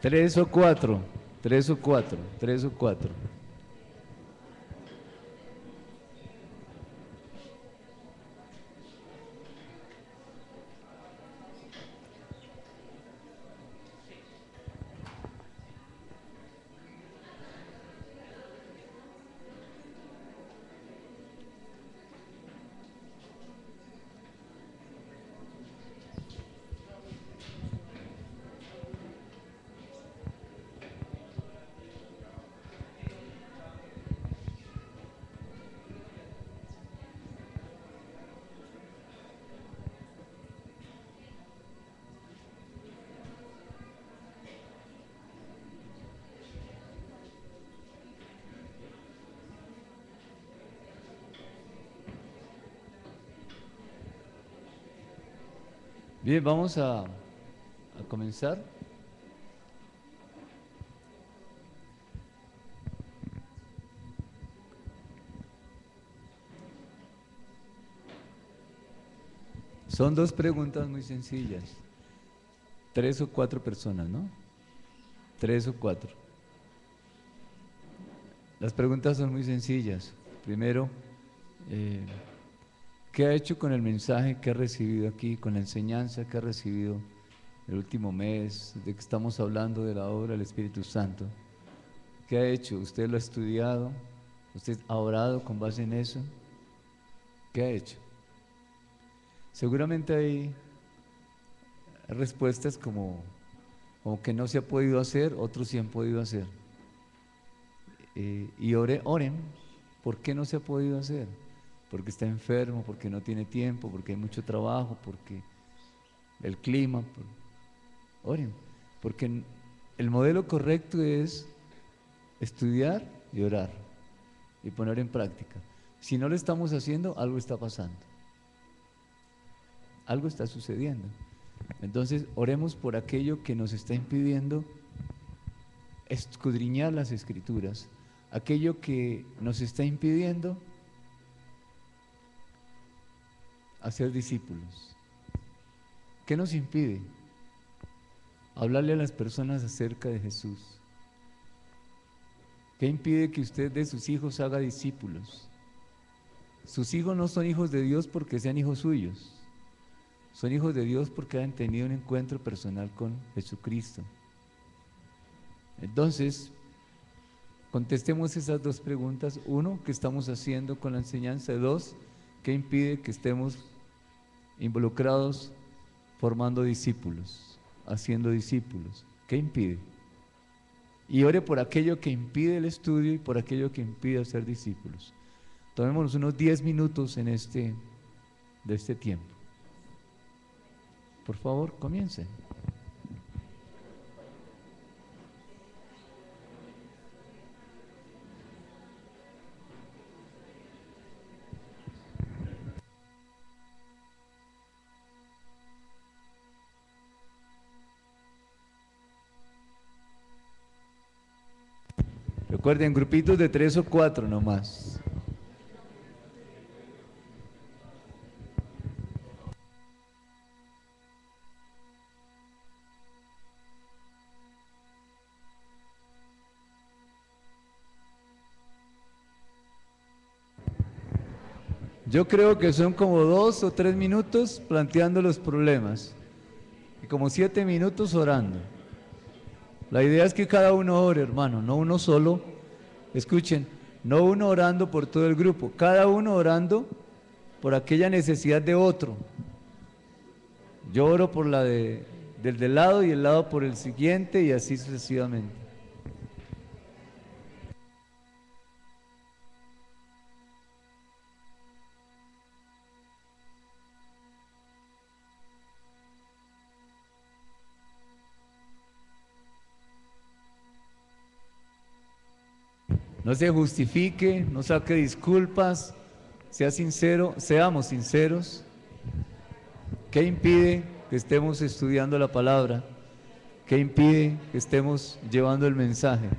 Tres o cuatro, tres o cuatro, tres o cuatro. Bien, vamos a comenzar. Son dos preguntas muy sencillas. Tres o cuatro personas, ¿no? Tres o cuatro. Las preguntas son muy sencillas. Primero, eh, ¿qué ha hecho con el mensaje que ha recibido aquí, con la enseñanza que ha recibido el último mes, de que estamos hablando de la obra del Espíritu Santo? ¿Qué ha hecho? ¿Usted lo ha estudiado? ¿Usted ha orado con base en eso? ¿Qué ha hecho? Seguramente hay respuestas como que no se ha podido hacer, otros sí han podido hacer. Y oren, ¿por qué no se ha podido hacer? Porque está enfermo, porque no tiene tiempo, porque hay mucho trabajo, porque el clima. Oren, porque el modelo correcto es estudiar y orar y poner en práctica. Si no lo estamos haciendo, algo está pasando, algo está sucediendo. Entonces, oremos por aquello que nos está impidiendo escudriñar las Escrituras, aquello que nos está impidiendo hacer discípulos. ¿Qué nos impide? Hablarle a las personas acerca de Jesús. ¿Qué impide que usted de sus hijos haga discípulos? Sus hijos no son hijos de Dios porque sean hijos suyos. Son hijos de Dios porque han tenido un encuentro personal con Jesucristo. Entonces, contestemos esas dos preguntas. Uno, ¿qué estamos haciendo con la enseñanza? Dos, ¿qué impide que estemos involucrados formando discípulos, haciendo discípulos? ¿Qué impide? Y ore por aquello que impide el estudio y por aquello que impide hacer discípulos. Tomémonos unos 10 minutos de este tiempo. Por favor, comiencen. Recuerden, grupitos de 3 o 4 nomás. Yo creo que son como 2 o 3 minutos planteando los problemas y como 7 minutos orando. La idea es que cada uno ore, hermano, no uno solo. Escuchen, no uno orando por todo el grupo, cada uno orando por aquella necesidad de otro. Yo oro por la del lado y el lado por el siguiente y así sucesivamente. No se justifique, no saque disculpas, sea sincero, seamos sinceros. ¿Qué impide que estemos estudiando la palabra? ¿Qué impide que estemos llevando el mensaje?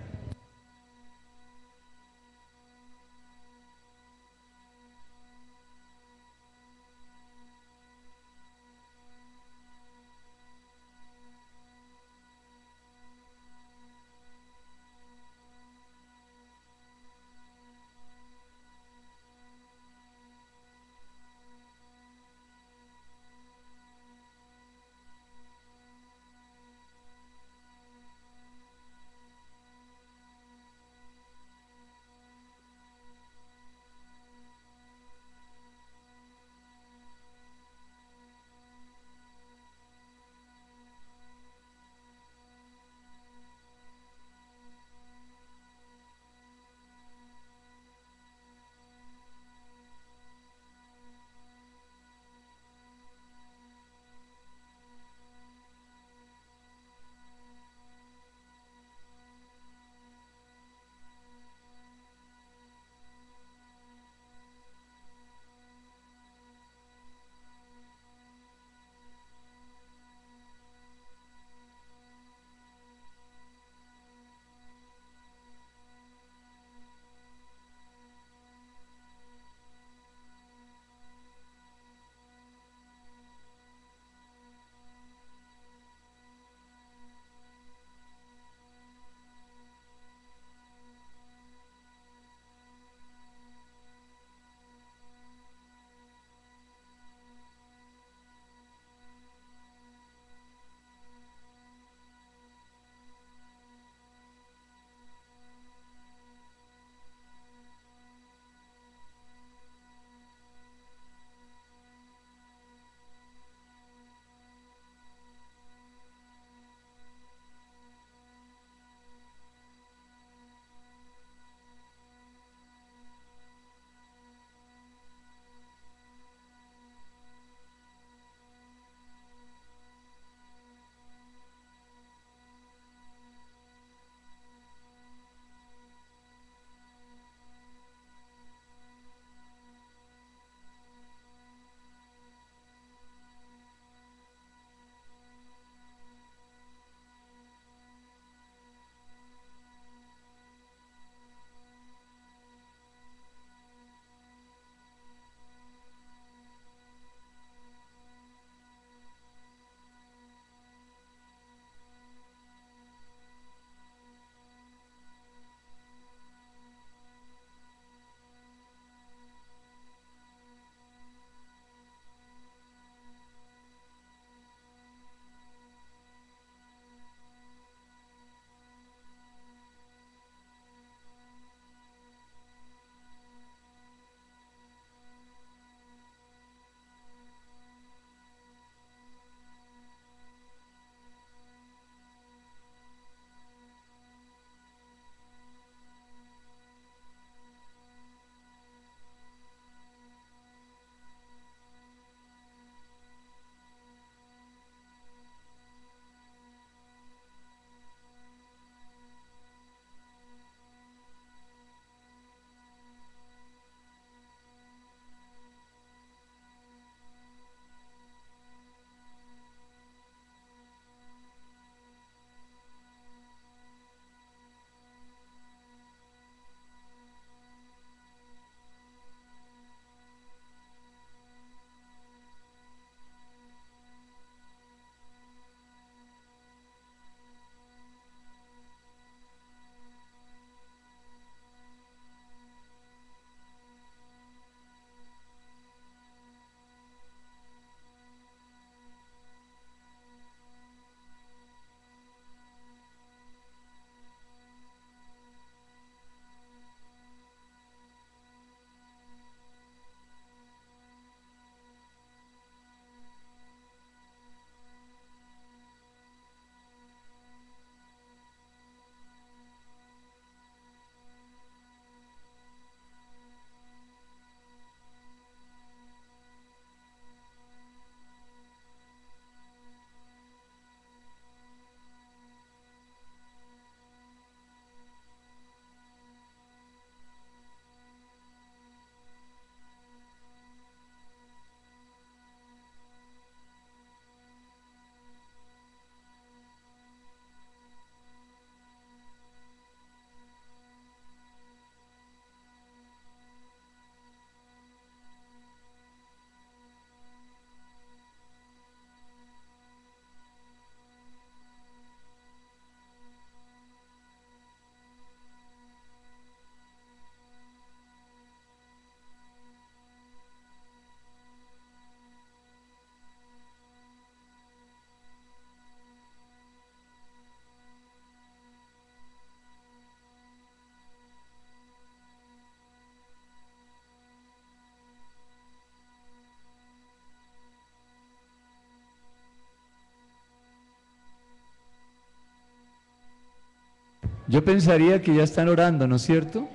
Yo pensaría que ya están orando, ¿no es cierto?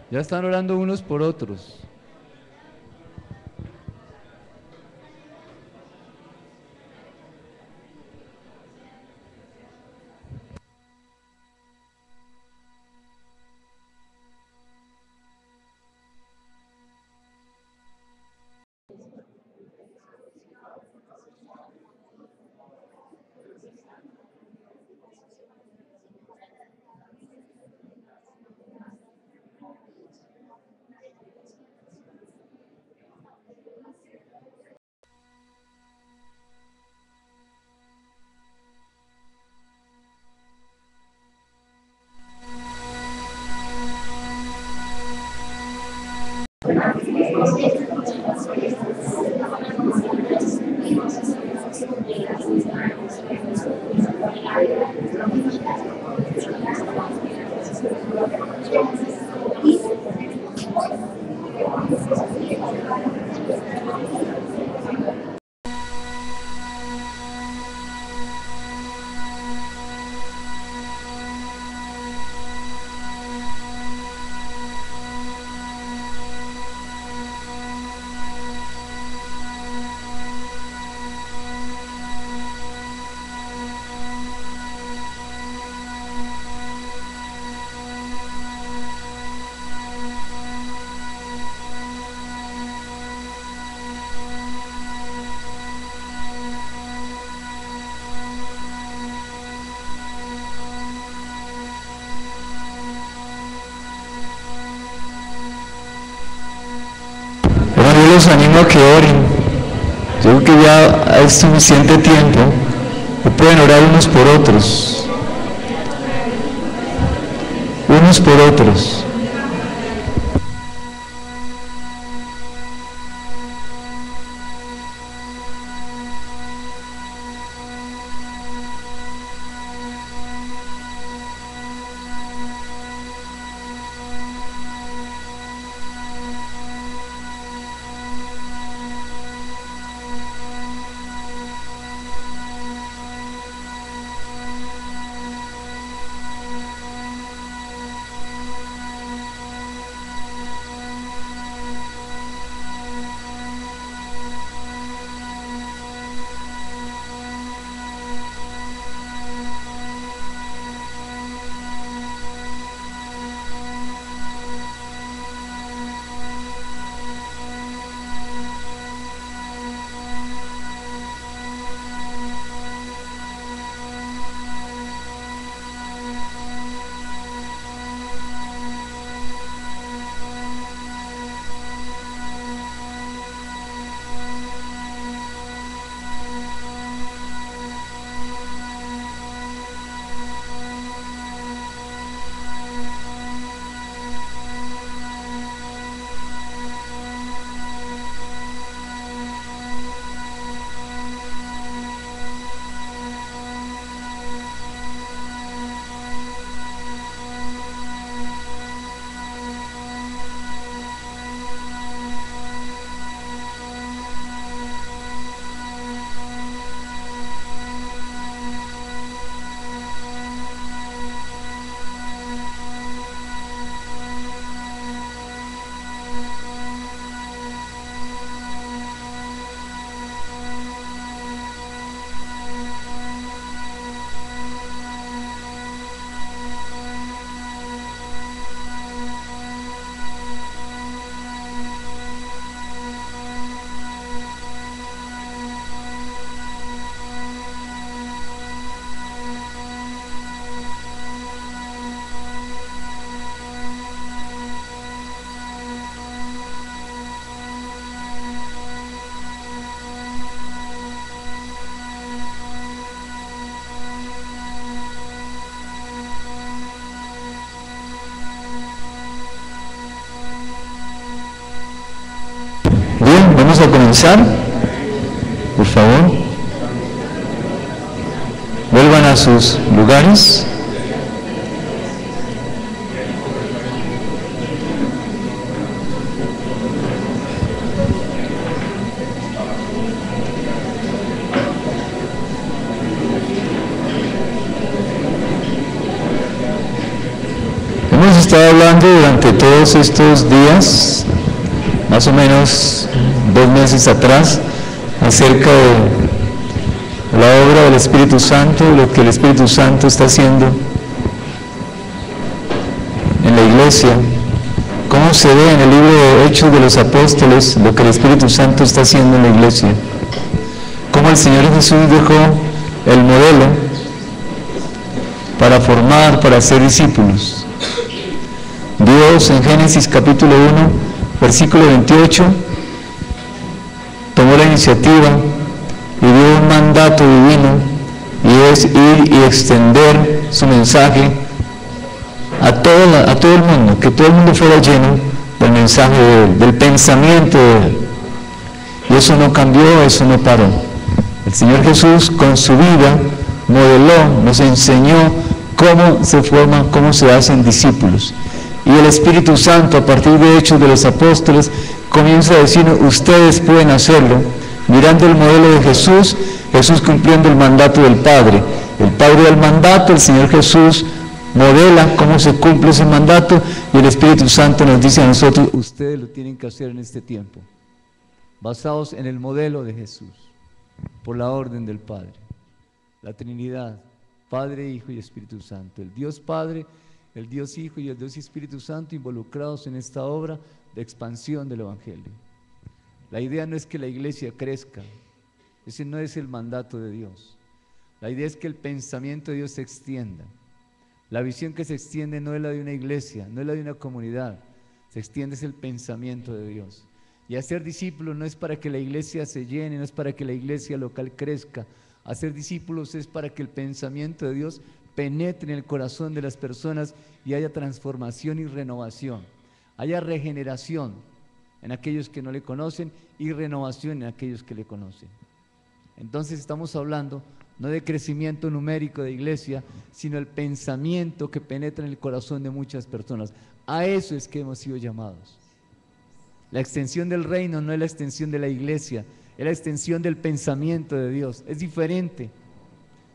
Ya están orando unos por otros. Yo los animo a que oren. Yo creo que ya hay suficiente tiempo. O pueden orar unos por otros. Unos por otros. Bien, vamos a comenzar. Por favor, vuelvan a sus lugares. hemos estado hablando durante todos estos días, más o menos 2 meses atrás, acerca de la obra del Espíritu Santo, lo que el Espíritu Santo está haciendo en la iglesia, cómo se ve en el libro de Hechos de los Apóstoles lo que el Espíritu Santo está haciendo en la iglesia, cómo el Señor Jesús dejó el modelo para formar, para ser discípulos. Dios en Génesis capítulo 1, versículo 28, tomó la iniciativa y dio un mandato divino, y es ir y extender su mensaje a todo el mundo, que todo el mundo fuera lleno del mensaje de Él, del pensamiento de Él. Y eso no cambió, eso no paró. El Señor Jesús con su vida modeló, nos enseñó cómo se forma, cómo se hacen discípulos. Y el Espíritu Santo, a partir de Hechos de los Apóstoles, comienza a decir, ustedes pueden hacerlo, mirando el modelo de Jesús, Jesús cumpliendo el mandato del Padre. El Padre da el mandato, el Señor Jesús modela cómo se cumple ese mandato, y el Espíritu Santo nos dice a nosotros, ustedes lo tienen que hacer en este tiempo, basados en el modelo de Jesús, por la orden del Padre, la Trinidad, Padre, Hijo y Espíritu Santo, el Dios Padre, el Dios Hijo y el Dios Espíritu Santo involucrados en esta obra de expansión del Evangelio. La idea no es que la iglesia crezca, ese no es el mandato de Dios. La idea es que el pensamiento de Dios se extienda. La visión que se extiende no es la de una iglesia, no es la de una comunidad, se extiende es el pensamiento de Dios. Y hacer discípulos no es para que la iglesia se llene, no es para que la iglesia local crezca. Hacer discípulos es para que el pensamiento de Dios penetre en el corazón de las personas y haya transformación y renovación, haya regeneración en aquellos que no le conocen y renovación en aquellos que le conocen. Entonces estamos hablando no de crecimiento numérico de iglesia, sino el pensamiento que penetra en el corazón de muchas personas. A eso es que hemos sido llamados. La extensión del reino no es la extensión de la iglesia, es la extensión del pensamiento de Dios. Es diferente.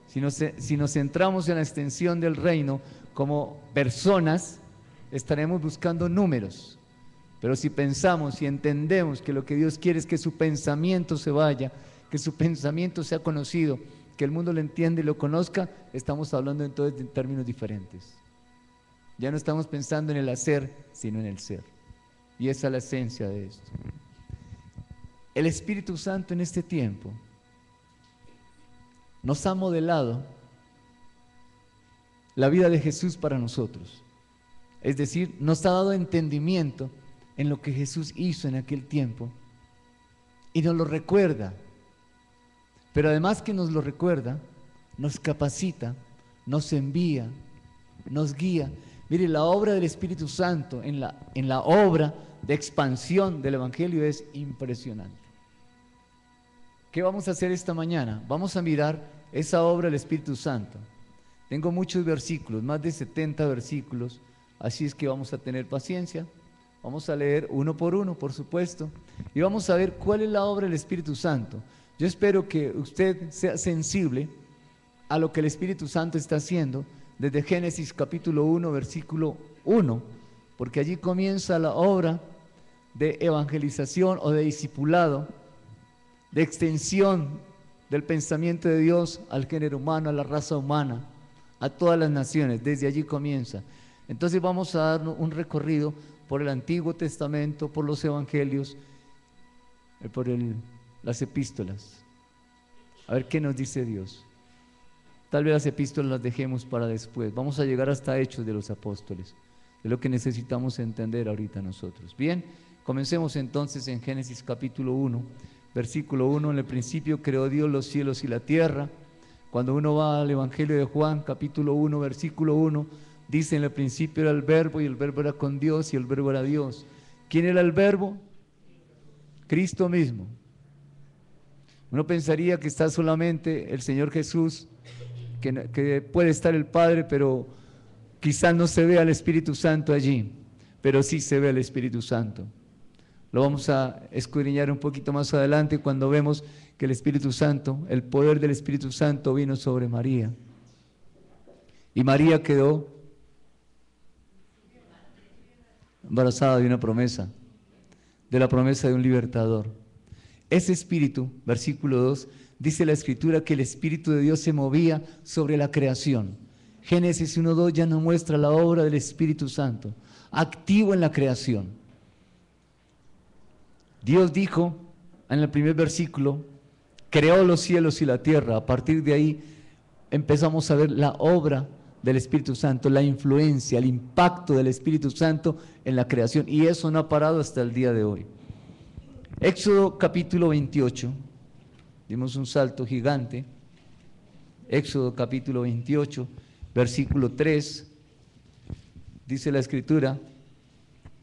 Si nos centramos en la extensión del reino como personas, estaremos buscando números. Pero si pensamos y entendemos que lo que Dios quiere es que su pensamiento se vaya, que su pensamiento sea conocido, que el mundo lo entienda y lo conozca, estamos hablando entonces en términos diferentes. Ya no estamos pensando en el hacer, sino en el ser. Y esa es la esencia de esto. El Espíritu Santo en este tiempo nos ha modelado la vida de Jesús para nosotros. Es decir, nos ha dado entendimiento en lo que Jesús hizo en aquel tiempo y nos lo recuerda. Pero además que nos lo recuerda, nos capacita, nos envía, nos guía. Mire, la obra del Espíritu Santo en la obra de expansión del Evangelio es impresionante. ¿Qué vamos a hacer esta mañana? Vamos a mirar esa obra del Espíritu Santo. Tengo muchos versículos, más de 70 versículos, así es que vamos a tener paciencia. Vamos a leer uno por uno, por supuesto, y vamos a ver cuál es la obra del Espíritu Santo. Yo espero que usted sea sensible a lo que el Espíritu Santo está haciendo desde Génesis capítulo 1, versículo 1, porque allí comienza la obra de evangelización o de discipulado, de extensión del pensamiento de Dios al género humano, a la raza humana, a todas las naciones. Desde allí comienza. Entonces vamos a dar un recorrido por el Antiguo Testamento, por los Evangelios, por las epístolas. A ver qué nos dice Dios. Tal vez las epístolas las dejemos para después. Vamos a llegar hasta Hechos de los Apóstoles. Es lo que necesitamos entender ahorita nosotros. Bien, comencemos entonces en Génesis capítulo 1, versículo 1. En el principio creó Dios los cielos y la tierra. Cuando uno va al Evangelio de Juan, capítulo 1, versículo 1, dice: en el principio era el Verbo, y el Verbo era con Dios, y el Verbo era Dios. ¿Quién era el Verbo? Cristo mismo. Uno pensaría que está solamente el Señor Jesús, que puede estar el Padre, pero quizás no se vea el Espíritu Santo allí, pero sí se ve el Espíritu Santo. Lo vamos a escudriñar un poquito más adelante cuando vemos que el Espíritu Santo, el poder del Espíritu Santo vino sobre María. Y María quedó embarazada de una promesa, de la promesa de un libertador. Ese espíritu, versículo 2, dice la Escritura que el Espíritu de Dios se movía sobre la creación. Génesis 1:2 ya nos muestra la obra del Espíritu Santo, activo en la creación. Dios dijo en el primer versículo, creó los cielos y la tierra. A partir de ahí empezamos a ver la obra del Espíritu Santo, la influencia, el impacto del Espíritu Santo en la creación, y eso no ha parado hasta el día de hoy. Éxodo capítulo 28, dimos un salto gigante. Éxodo capítulo 28, versículo 3, dice la Escritura,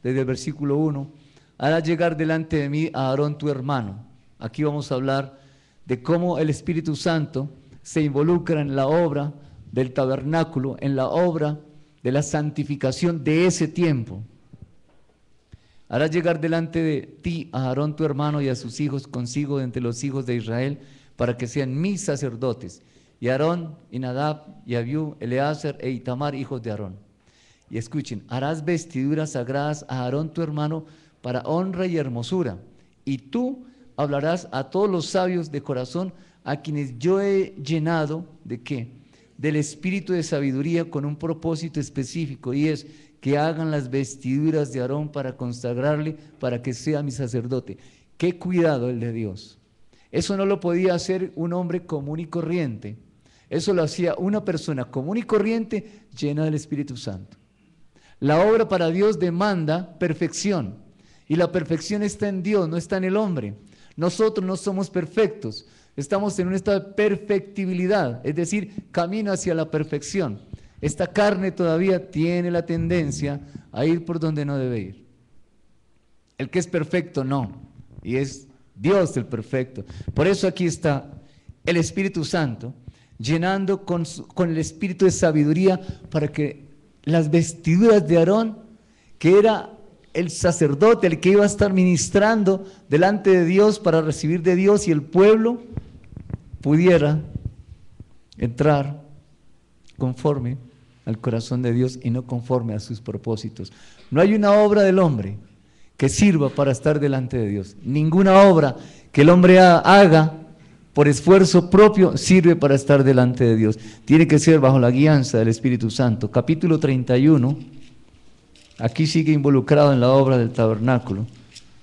desde el versículo 1, harás llegar delante de mí a Aarón tu hermano. Aquí vamos a hablar de cómo el Espíritu Santo se involucra en la obra del tabernáculo, en la obra de la santificación de ese tiempo. Harás llegar delante de ti a Aarón tu hermano y a sus hijos consigo de entre los hijos de Israel, para que sean mis sacerdotes, y Aarón, y Nadab, y Abiú, Eleazar e Itamar, hijos de Aarón. Y escuchen, harás vestiduras sagradas a Aarón tu hermano para honra y hermosura, y tú hablarás a todos los sabios de corazón, a quienes yo he llenado, ¿de qué? Del espíritu de sabiduría, con un propósito específico, y es que hagan las vestiduras de Aarón para consagrarle, para que sea mi sacerdote. Qué cuidado el de Dios. Eso no lo podía hacer un hombre común y corriente. Eso lo hacía una persona común y corriente llena del Espíritu Santo. La obra para Dios demanda perfección, y la perfección está en Dios, no está en el hombre. Nosotros no somos perfectos, estamos en un estado de perfectibilidad, es decir, camino hacia la perfección. Esta carne todavía tiene la tendencia a ir por donde no debe ir. El que es perfecto no, y es Dios el perfecto. Por eso aquí está el Espíritu Santo, llenando con el espíritu de sabiduría, para que las vestiduras de Aarón, que era el sacerdote, el que iba a estar ministrando delante de Dios para recibir de Dios, y el pueblo pudiera entrar conforme al corazón de Dios y no conforme a sus propósitos. No hay una obra del hombre que sirva para estar delante de Dios. Ninguna obra que el hombre haga por esfuerzo propio sirve para estar delante de Dios. Tiene que ser bajo la guianza del Espíritu Santo. Capítulo 31, aquí sigue involucrado en la obra del tabernáculo.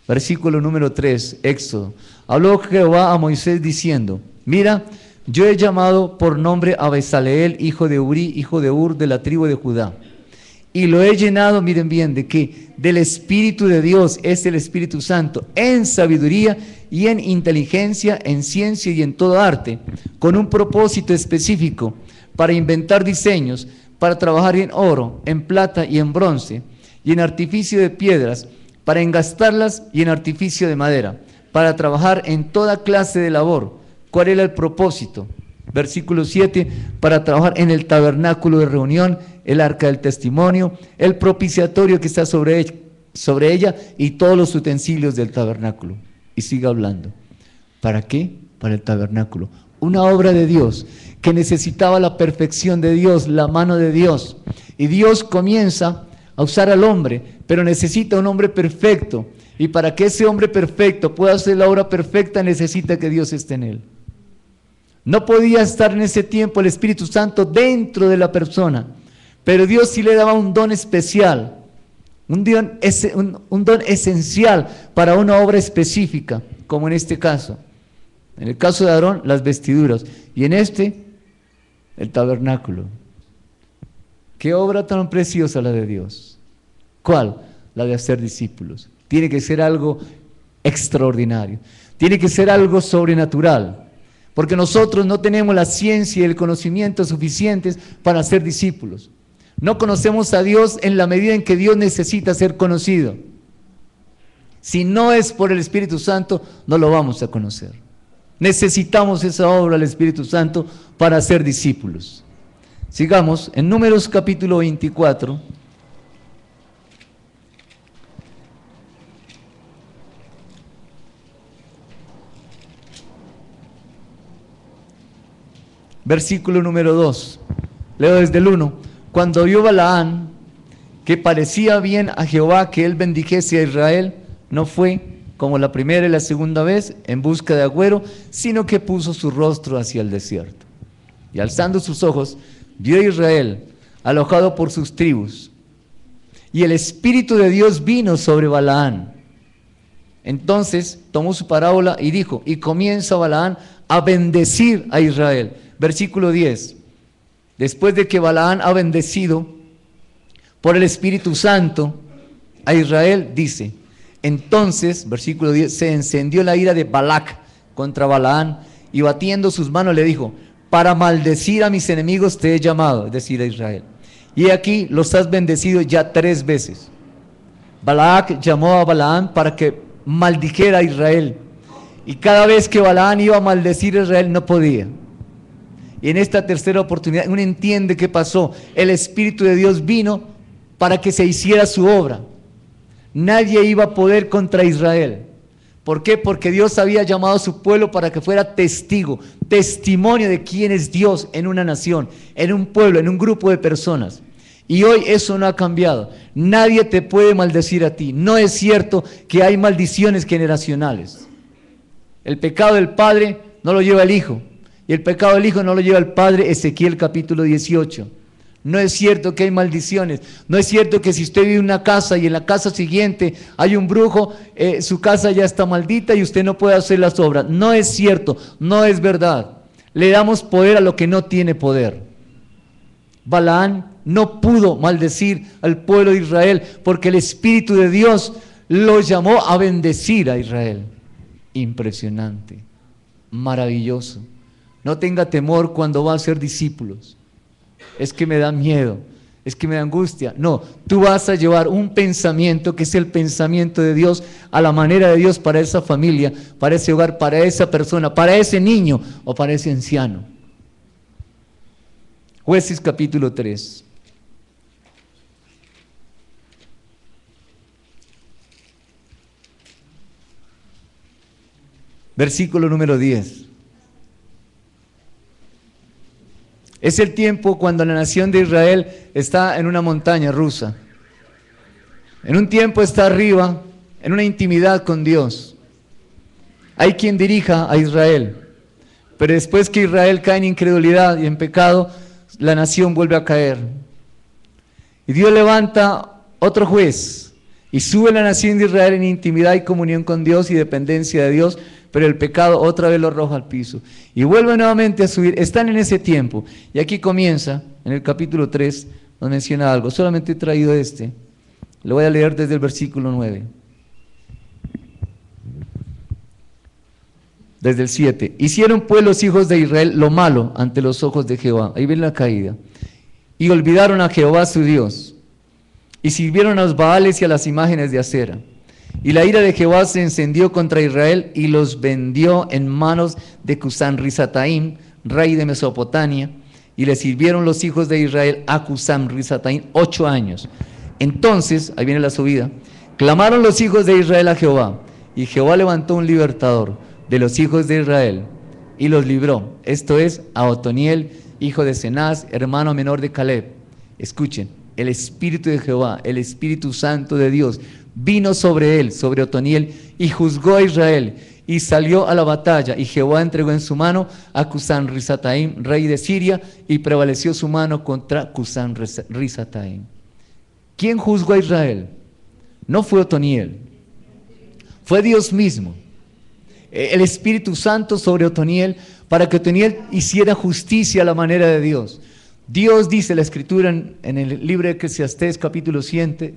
Versículo número 3, Éxodo. Habló Jehová a Moisés diciendo, mira, yo he llamado por nombre a Bezaleel, hijo de Uri, hijo de Ur, de la tribu de Judá. Y lo he llenado, miren bien, ¿de qué? Del Espíritu de Dios, es el Espíritu Santo, en sabiduría y en inteligencia, en ciencia y en todo arte, con un propósito específico, para inventar diseños, para trabajar en oro, en plata y en bronce, y en artificio de piedras, para engastarlas y en artificio de madera, para trabajar en toda clase de labor. ¿Cuál era el propósito? Versículo 7, para trabajar en el tabernáculo de reunión, el arca del testimonio, el propiciatorio que está sobre ella y todos los utensilios del tabernáculo. Y sigue hablando. ¿Para qué? Para el tabernáculo. Una obra de Dios que necesitaba la perfección de Dios, la mano de Dios. Y Dios comienza a usar al hombre, pero necesita un hombre perfecto. Y para que ese hombre perfecto pueda hacer la obra perfecta, necesita que Dios esté en él. No podía estar en ese tiempo el Espíritu Santo dentro de la persona, pero Dios sí le daba un don especial, un don esencial para una obra específica, como en este caso. En el caso de Aarón, las vestiduras, y en este, el tabernáculo. ¿Qué obra tan preciosa la de Dios? ¿Cuál? La de hacer discípulos. Tiene que ser algo extraordinario, tiene que ser algo sobrenatural. Porque nosotros no tenemos la ciencia y el conocimiento suficientes para ser discípulos. No conocemos a Dios en la medida en que Dios necesita ser conocido. Si no es por el Espíritu Santo, no lo vamos a conocer. Necesitamos esa obra del Espíritu Santo para ser discípulos. Sigamos en Números capítulo 24. Versículo número 2, leo desde el 1. Cuando vio Balaán que parecía bien a Jehová que él bendijese a Israel, no fue como la primera y la segunda vez en busca de agüero, sino que puso su rostro hacia el desierto. Y alzando sus ojos, vio a Israel alojado por sus tribus. Y el Espíritu de Dios vino sobre Balaán. Entonces tomó su parábola y dijo, y comienza Balaán a bendecir a Israel. Versículo 10. Después de que Balaán ha bendecido por el Espíritu Santo a Israel, dice, entonces, versículo 10, se encendió la ira de Balac contra Balaán y batiendo sus manos le dijo, para maldecir a mis enemigos te he llamado, es decir, a Israel. Y aquí los has bendecido ya 3 veces. Balac llamó a Balaán para que maldijera a Israel. Y cada vez que Balaán iba a maldecir a Israel no podía. Y en esta tercera oportunidad uno entiende qué pasó. El Espíritu de Dios vino para que se hiciera su obra. Nadie iba a poder contra Israel. ¿Por qué? Porque Dios había llamado a su pueblo para que fuera testigo, testimonio de quién es Dios en una nación, en un pueblo, en un grupo de personas. Y hoy eso no ha cambiado. Nadie te puede maldecir a ti. No es cierto que hay maldiciones generacionales. El pecado del padre no lo lleva el hijo. Y el pecado del hijo no lo lleva el padre. Ezequiel capítulo 18. No es cierto que hay maldiciones. No es cierto que si usted vive en una casa y en la casa siguiente hay un brujo, su casa ya está maldita y usted no puede hacer las obras. No es cierto, no es verdad. Le damos poder a lo que no tiene poder. Balaán no pudo maldecir al pueblo de Israel porque el Espíritu de Dios lo llamó a bendecir a Israel. Impresionante, maravilloso. No tenga temor cuando va a ser discípulos. Es que me da miedo, es que me da angustia. No, tú vas a llevar un pensamiento que es el pensamiento de Dios a la manera de Dios para esa familia, para ese hogar, para esa persona, para ese niño o para ese anciano. Jueces capítulo 3. Versículo número 10. Es el tiempo cuando la nación de Israel está en una montaña rusa. En un tiempo está arriba, en una intimidad con Dios. Hay quien dirija a Israel, pero después que Israel cae en incredulidad y en pecado, la nación vuelve a caer. Y Dios levanta otro juez y sube la nación de Israel en intimidad y comunión con Dios y dependencia de Dios, pero el pecado otra vez lo arroja al piso. Y vuelve nuevamente a subir. Están en ese tiempo. Y aquí comienza, en el capítulo 3, nos menciona algo. Solamente he traído este. Lo voy a leer desde el versículo 9. Desde el 7. Hicieron pues los hijos de Israel lo malo ante los ojos de Jehová. Ahí ven la caída. Y olvidaron a Jehová su Dios. Y sirvieron a los Baales y a las imágenes de acera. Y la ira de Jehová se encendió contra Israel y los vendió en manos de Cusán-Risataim, rey de Mesopotamia, y le sirvieron los hijos de Israel a Cusán-Risataim 8 años. Entonces, ahí viene la subida, clamaron los hijos de Israel a Jehová, y Jehová levantó un libertador de los hijos de Israel y los libró. Esto es a Otoniel, hijo de Cenaz, hermano menor de Caleb. Escuchen, el Espíritu de Jehová, el Espíritu Santo de Dios, vino sobre él, sobre Otoniel, y juzgó a Israel, y salió a la batalla, y Jehová entregó en su mano a Cusán-Risataim, rey de Siria, y prevaleció su mano contra Cusán-Risataim. ¿Quién juzgó a Israel? No fue Otoniel, fue Dios mismo. El Espíritu Santo sobre Otoniel, para que Otoniel hiciera justicia a la manera de Dios. Dios dice la Escritura en el libro de Eclesiastés, capítulo 7,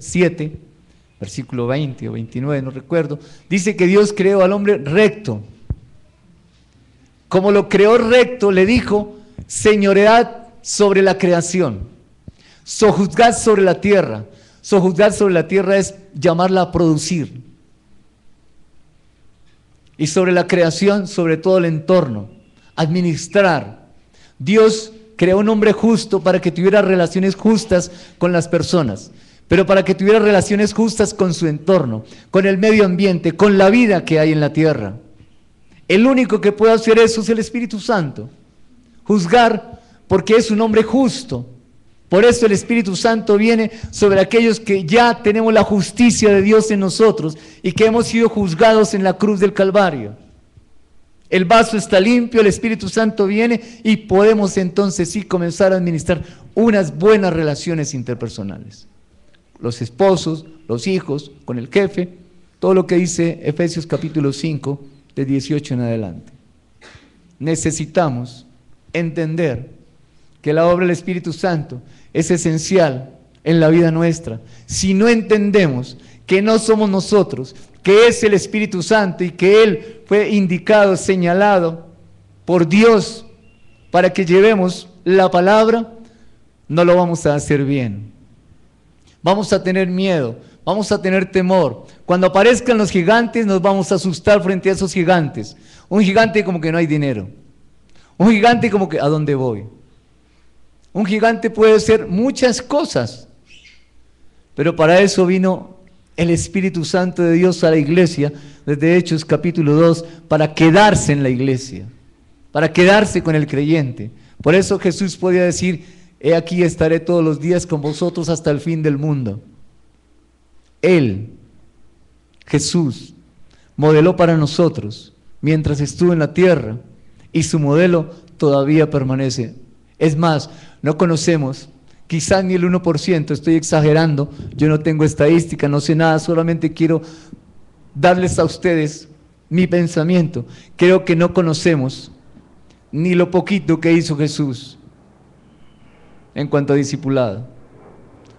versículo 20 o 29, no recuerdo, dice que Dios creó al hombre recto. Como lo creó recto, le dijo, señoread sobre la creación, sojuzgad sobre la tierra. Sojuzgar sobre la tierra es llamarla a producir. Y sobre la creación, sobre todo el entorno, administrar. Dios creó un hombre justo para que tuviera relaciones justas con las personas, pero para que tuviera relaciones justas con su entorno, con el medio ambiente, con la vida que hay en la tierra. El único que puede hacer eso es el Espíritu Santo. Juzgar porque es un hombre justo. Por eso el Espíritu Santo viene sobre aquellos que ya tenemos la justicia de Dios en nosotros y que hemos sido juzgados en la cruz del Calvario. El vaso está limpio, el Espíritu Santo viene y podemos entonces sí comenzar a administrar unas buenas relaciones interpersonales. Los esposos, los hijos, con el jefe, todo lo que dice Efesios capítulo 5, de 18 en adelante. Necesitamos entender que la obra del Espíritu Santo es esencial en la vida nuestra. Si no entendemos que no somos nosotros, que es el Espíritu Santo y que Él fue indicado, señalado por Dios para que llevemos la palabra, no lo vamos a hacer bien. Vamos a tener miedo, vamos a tener temor. Cuando aparezcan los gigantes nos vamos a asustar frente a esos gigantes. Un gigante como que no hay dinero. Un gigante como que ¿a dónde voy? Un gigante puede ser muchas cosas, pero para eso vino el Espíritu Santo de Dios a la iglesia, desde Hechos capítulo 2, para quedarse en la iglesia, para quedarse con el creyente. Por eso Jesús podía decir, he aquí estaré todos los días con vosotros hasta el fin del mundo. Él, Jesús, modeló para nosotros mientras estuvo en la tierra y su modelo todavía permanece. Es más, no conocemos, quizás ni el 1%, estoy exagerando, yo no tengo estadística, no sé nada, solamente quiero darles a ustedes mi pensamiento. Creo que no conocemos ni lo poquito que hizo Jesús en cuanto a discipulado,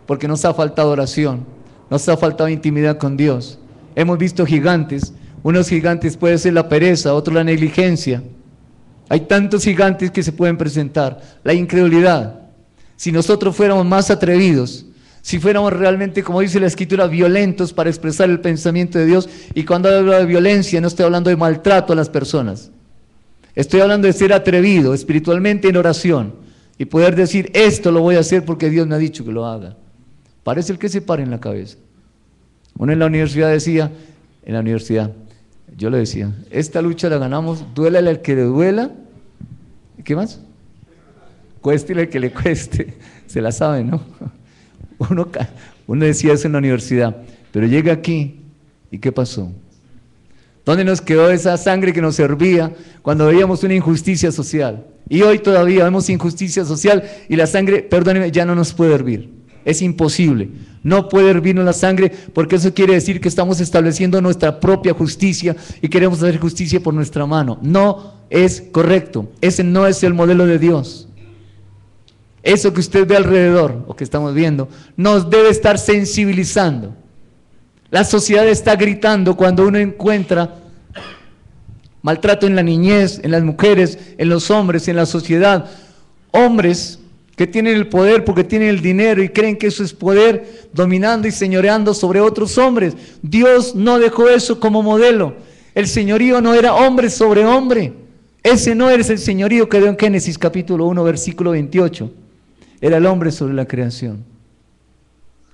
porque nos ha faltado oración, nos ha faltado intimidad con Dios. Hemos visto gigantes, unos gigantes puede ser la pereza, otro la negligencia. Hay tantos gigantes que se pueden presentar. La incredulidad. Si nosotros fuéramos más atrevidos, si fuéramos realmente, como dice la Escritura, violentos para expresar el pensamiento de Dios, y cuando hablo de violencia no estoy hablando de maltrato a las personas, estoy hablando de ser atrevido espiritualmente en oración y poder decir, esto lo voy a hacer porque Dios me ha dicho que lo haga. Parece el que se para en la cabeza. Uno en la universidad decía, yo le decía, esta lucha la ganamos, duélale al que le duela, ¿qué más? Cuéstele al que le cueste, se la sabe, ¿no? Uno decía eso en la universidad, pero llega aquí, ¿y qué pasó? ¿Dónde nos quedó esa sangre que nos servía cuando veíamos una injusticia social? Y hoy todavía vemos injusticia social y la sangre, perdónenme, ya no nos puede hervir. Es imposible, no puede hervirnos la sangre porque eso quiere decir que estamos estableciendo nuestra propia justicia y queremos hacer justicia por nuestra mano. No es correcto, ese no es el modelo de Dios. Eso que usted ve alrededor, o que estamos viendo, nos debe estar sensibilizando. La sociedad está gritando cuando uno encuentra maltrato en la niñez, en las mujeres, en los hombres, en la sociedad. Hombres que tienen el poder porque tienen el dinero y creen que eso es poder, dominando y señoreando sobre otros hombres. Dios no dejó eso como modelo. El señorío no era hombre sobre hombre. Ese no es el señorío que dio en Génesis capítulo 1, versículo 28. Era el hombre sobre la creación.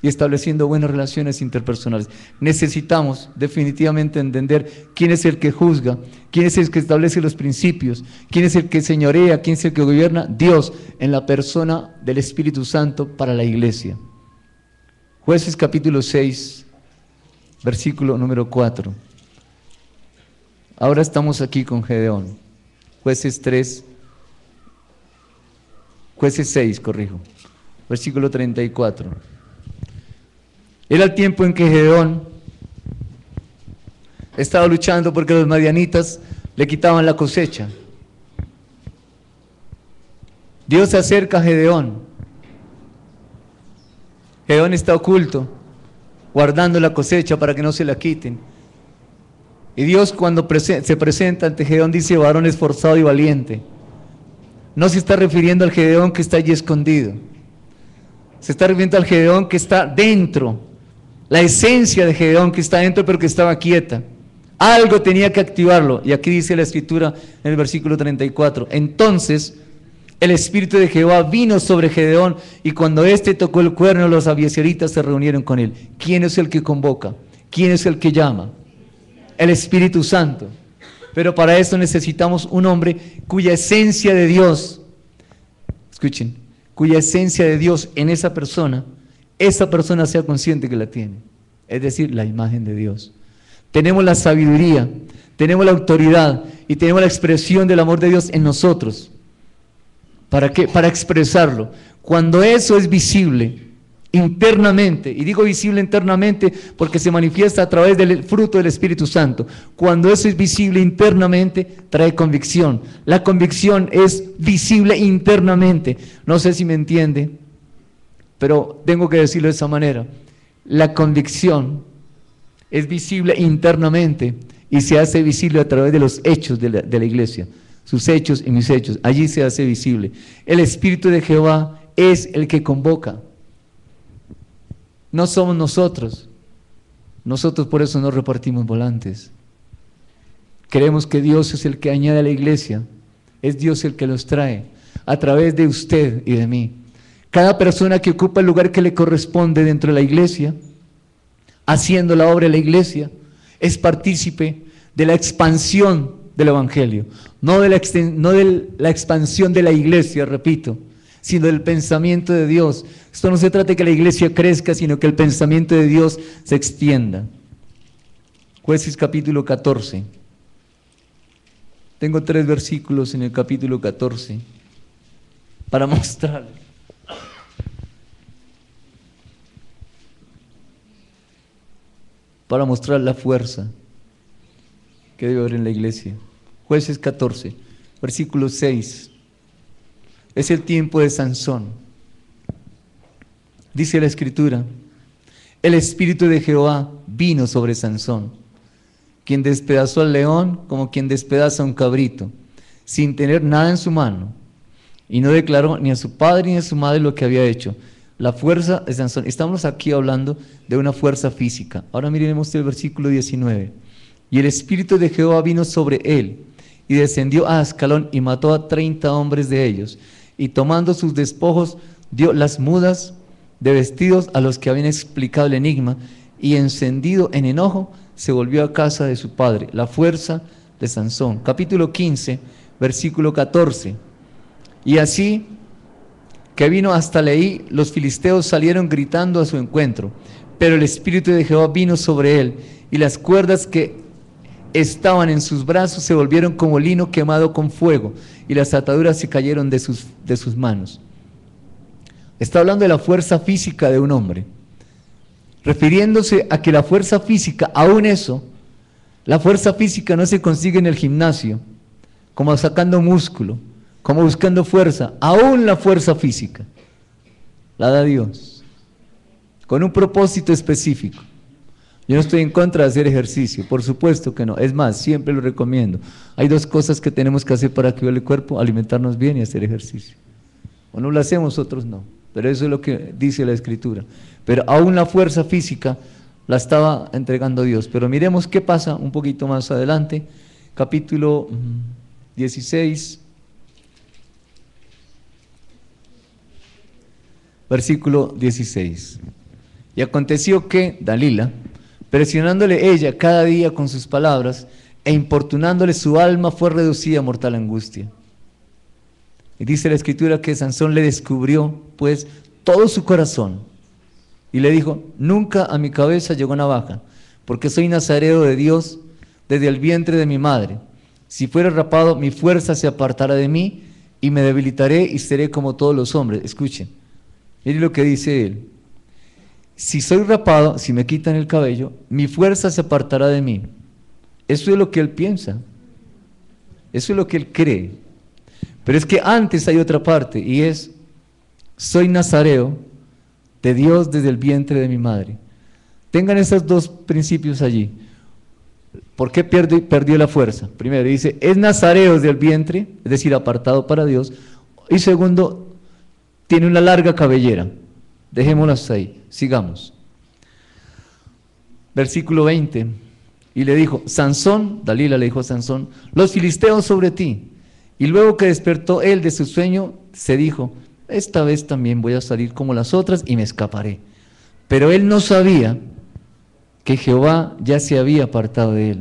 Y estableciendo buenas relaciones interpersonales. Necesitamos definitivamente entender quién es el que juzga, quién es el que establece los principios, quién es el que señorea, quién es el que gobierna. Dios en la persona del Espíritu Santo para la iglesia. Jueces capítulo 6, versículo número 4. Ahora estamos aquí con Gedeón. Jueces 6, versículo 34. Era el tiempo en que Gedeón estaba luchando porque los madianitas le quitaban la cosecha. Dios se acerca a Gedeón. Gedeón está oculto, guardando la cosecha para que no se la quiten. Y Dios cuando se presenta ante Gedeón dice, varón esforzado y valiente. No se está refiriendo al Gedeón que está allí escondido. Se está refiriendo al Gedeón que está dentro. La esencia de Gedeón que está dentro pero que estaba quieta. Algo tenía que activarlo. Y aquí dice la Escritura en el versículo 34. Entonces el Espíritu de Jehová vino sobre Gedeón y cuando éste tocó el cuerno los abiezeritas se reunieron con él. ¿Quién es el que convoca? ¿Quién es el que llama? El Espíritu Santo. Pero para eso necesitamos un hombre cuya esencia de Dios, escuchen, cuya esencia de Dios en esa persona sea consciente que la tiene. Es decir, la imagen de Dios. Tenemos la sabiduría, tenemos la autoridad y tenemos la expresión del amor de Dios en nosotros. ¿Para qué? Para expresarlo. Cuando eso es visible internamente, y digo visible internamente porque se manifiesta a través del fruto del Espíritu Santo, cuando eso es visible internamente, trae convicción. La convicción es visible internamente. No sé si me entiende, pero tengo que decirlo de esa manera. La convicción es visible internamente y se hace visible a través de los hechos de la iglesia. Sus hechos y mis hechos, allí se hace visible. El Espíritu de Jehová es el que convoca. No somos nosotros. Nosotros por eso no repartimos volantes. Creemos que Dios es el que añade a la iglesia. Es Dios el que los trae a través de usted y de mí. Cada persona que ocupa el lugar que le corresponde dentro de la iglesia, haciendo la obra de la iglesia, es partícipe de la expansión del Evangelio, no de la expansión de la iglesia, repito, sino del pensamiento de Dios. Esto no se trata de que la iglesia crezca, sino que el pensamiento de Dios se extienda. Jueces capítulo 14. Tengo 3 versículos en el capítulo 14 para mostrar la fuerza que debe haber en la iglesia. Jueces 14, versículo 6. Es el tiempo de Sansón. Dice la Escritura: el Espíritu de Jehová vino sobre Sansón, quien despedazó al león como quien despedaza a un cabrito, sin tener nada en su mano, y no declaró ni a su padre ni a su madre lo que había hecho. La fuerza de Sansón. Estamos aquí hablando de una fuerza física. Ahora miremos el versículo 19. Y el Espíritu de Jehová vino sobre él, y descendió a Ascalón y mató a 30 hombres de ellos, y tomando sus despojos dio las mudas de vestidos a los que habían explicado el enigma, y encendido en enojo se volvió a casa de su padre. La fuerza de Sansón. Capítulo 15, versículo 14. Y así que vino hasta Leí, los filisteos salieron gritando a su encuentro, pero el Espíritu de Jehová vino sobre él, y las cuerdas que estaban en sus brazos se volvieron como lino quemado con fuego, y las ataduras se cayeron de sus manos. Está hablando de la fuerza física de un hombre, refiriéndose a que la fuerza física, aún eso, la fuerza física no se consigue en el gimnasio, como sacando músculo, como buscando fuerza. Aún la fuerza física la da Dios, con un propósito específico. Yo no estoy en contra de hacer ejercicio, por supuesto que no. Es más, siempre lo recomiendo. Hay 2 cosas que tenemos que hacer para activar el cuerpo: alimentarnos bien y hacer ejercicio. Unos lo hacemos, otros no. Pero eso es lo que dice la Escritura. Pero aún la fuerza física la estaba entregando Dios. Pero miremos qué pasa un poquito más adelante. Capítulo 16, versículo 16. Y aconteció que Dalila, presionándole ella cada día con sus palabras e importunándole su alma, fue reducida a mortal angustia. Y dice la Escritura que Sansón le descubrió pues todo su corazón y le dijo: nunca a mi cabeza llegó navaja, porque soy nazareo de Dios desde el vientre de mi madre. Si fuera rapado, mi fuerza se apartará de mí y me debilitaré y seré como todos los hombres. Escuchen, miren lo que dice él: si soy rapado, si me quitan el cabello, mi fuerza se apartará de mí. Eso es lo que él piensa, eso es lo que él cree. Pero es que antes hay otra parte, y es: soy nazareo de Dios desde el vientre de mi madre. Tengan esos 2 principios allí. ¿Por qué perdió la fuerza? Primero dice, es nazareo desde el vientre, es decir, apartado para Dios. Y segundo, tiene una larga cabellera. Dejémoslo hasta ahí, sigamos. Versículo 20. Y le dijo: Sansón, Dalila le dijo a Sansón, los filisteos sobre ti. Y luego que despertó él de su sueño, se dijo: esta vez también voy a salir como las otras y me escaparé. Pero él no sabía que Jehová ya se había apartado de él.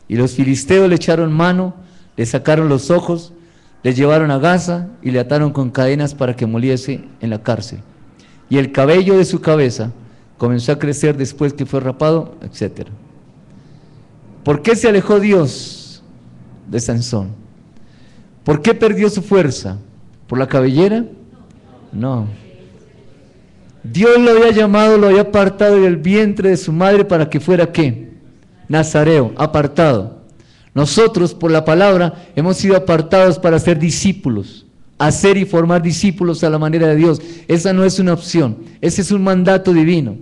Y los filisteos le echaron mano, le sacaron los ojos, Le llevaron a Gaza y le ataron con cadenas para que muriese en la cárcel. Y el cabello de su cabeza comenzó a crecer después que fue rapado, etc. ¿Por qué se alejó Dios de Sansón? ¿Por qué perdió su fuerza? ¿Por la cabellera? No. Dios lo había llamado, lo había apartado del vientre de su madre para que fuera ¿qué? Nazareo, apartado. Nosotros, por la palabra, hemos sido apartados para ser discípulos, hacer y formar discípulos a la manera de Dios. Esa no es una opción, ese es un mandato divino.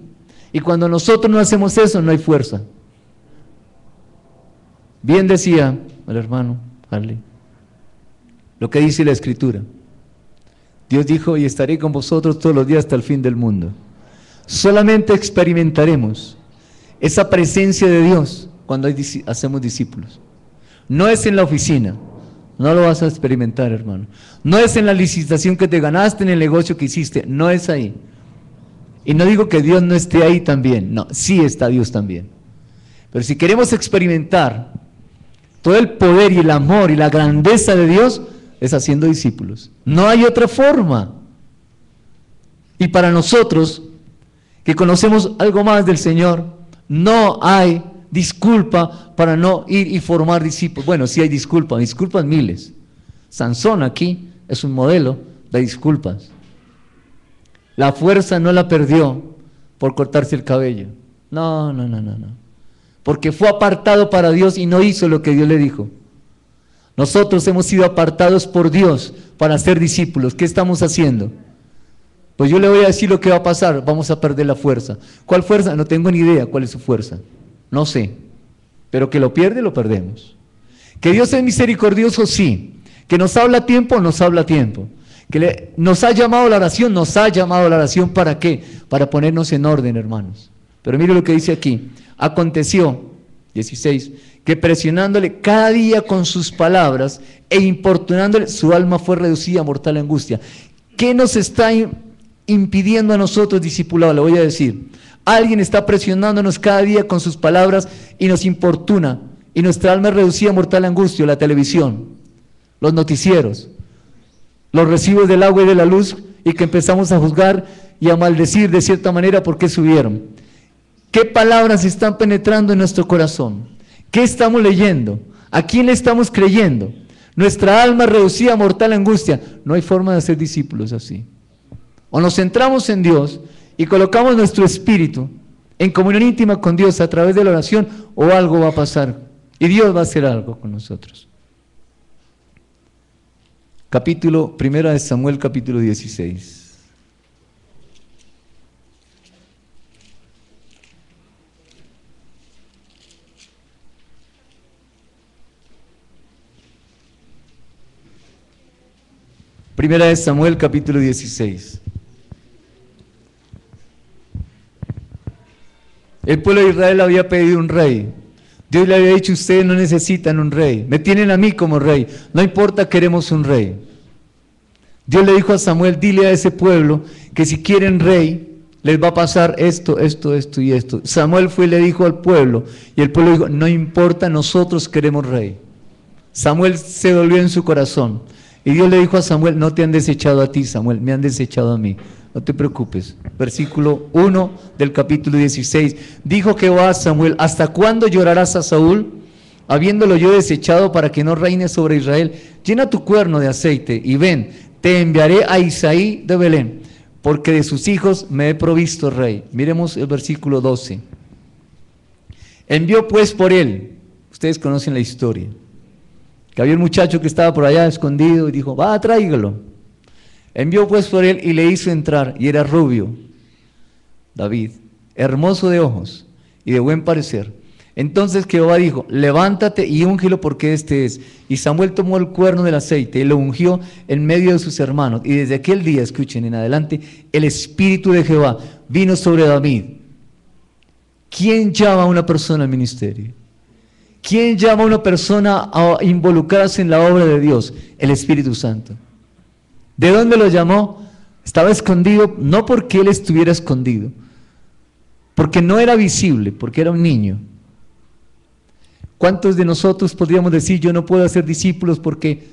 Y cuando nosotros no hacemos eso, no hay fuerza. Bien decía el hermano Harley, lo que dice la Escritura. Dios dijo, y estaré con vosotros todos los días hasta el fin del mundo. Solamente experimentaremos esa presencia de Dios cuando hacemos discípulos. No es en la oficina, no lo vas a experimentar, hermano. No es en la licitación que te ganaste, en el negocio que hiciste, no es ahí. Y no digo que Dios no esté ahí también, no, sí está Dios también. Pero si queremos experimentar todo el poder y el amor y la grandeza de Dios, es haciendo discípulos. No hay otra forma. Y para nosotros, que conocemos algo más del Señor, no hay disculpa para no ir y formar discípulos. Bueno, sí hay disculpas miles. Sansón aquí es un modelo de disculpas. La fuerza no la perdió por cortarse el cabello. No. Porque fue apartado para Dios y no hizo lo que Dios le dijo. Nosotros hemos sido apartados por Dios para ser discípulos. ¿Qué estamos haciendo? Pues yo le voy a decir lo que va a pasar. Vamos a perder la fuerza. ¿Cuál fuerza? No tengo ni idea cuál es su fuerza. No sé. Pero que lo pierde, lo perdemos. Que Dios es misericordioso, sí. Que nos habla a tiempo, nos habla a tiempo. Que nos ha llamado la oración, nos ha llamado la oración. ¿Para qué? Para ponernos en orden, hermanos. Pero mire lo que dice aquí. Aconteció, 16, que presionándole cada día con sus palabras e importunándole, su alma fue reducida a mortal angustia. ¿Qué nos está impidiendo a nosotros, discipulados? Le voy a decir. Alguien está presionándonos cada día con sus palabras y nos importuna. Y nuestra alma es reducida a mortal angustia. La televisión, los noticieros, los recibos del agua y de la luz, y que empezamos a juzgar y a maldecir de cierta manera por qué subieron. ¿Qué palabras están penetrando en nuestro corazón? ¿Qué estamos leyendo? ¿A quién le estamos creyendo? Nuestra alma reducida a mortal angustia. No hay forma de ser discípulos así. O nos centramos en Dios y colocamos nuestro espíritu en comunión íntima con Dios a través de la oración, o algo va a pasar y Dios va a hacer algo con nosotros. Primera de Samuel, capítulo 16. Primera de Samuel, capítulo 16. El pueblo de Israel había pedido un rey. Dios le había dicho, ustedes no necesitan un rey, me tienen a mí como rey, no importa, queremos un rey. Dios le dijo a Samuel, dile a ese pueblo que si quieren rey, les va a pasar esto y esto. Samuel fue y le dijo al pueblo, y el pueblo dijo, no importa, nosotros queremos rey. Samuel se dolió en su corazón, y Dios le dijo a Samuel, no te han desechado a ti, Samuel, me han desechado a mí. No te preocupes. Versículo 1 del capítulo 16. Dijo Jehová a Samuel, ¿hasta cuándo llorarás a Saúl, habiéndolo yo desechado para que no reine sobre Israel? Llena tu cuerno de aceite y ven, te enviaré a Isaí de Belén, porque de sus hijos me he provisto rey. Miremos el versículo 12. Envió pues por él, ustedes conocen la historia, que había un muchacho que estaba por allá escondido y dijo, va, tráigalo. Envió pues por él y le hizo entrar, y era rubio, David, hermoso de ojos y de buen parecer. Entonces Jehová dijo, levántate y úngelo porque este es. Y Samuel tomó el cuerno del aceite y lo ungió en medio de sus hermanos. Y desde aquel día, escuchen en adelante, el Espíritu de Jehová vino sobre David. ¿Quién llama a una persona al ministerio? ¿Quién llama a una persona a involucrarse en la obra de Dios? El Espíritu Santo. ¿De dónde lo llamó? Estaba escondido, no porque él estuviera escondido, porque no era visible, porque era un niño. ¿Cuántos de nosotros podríamos decir, yo no puedo hacer discípulos porque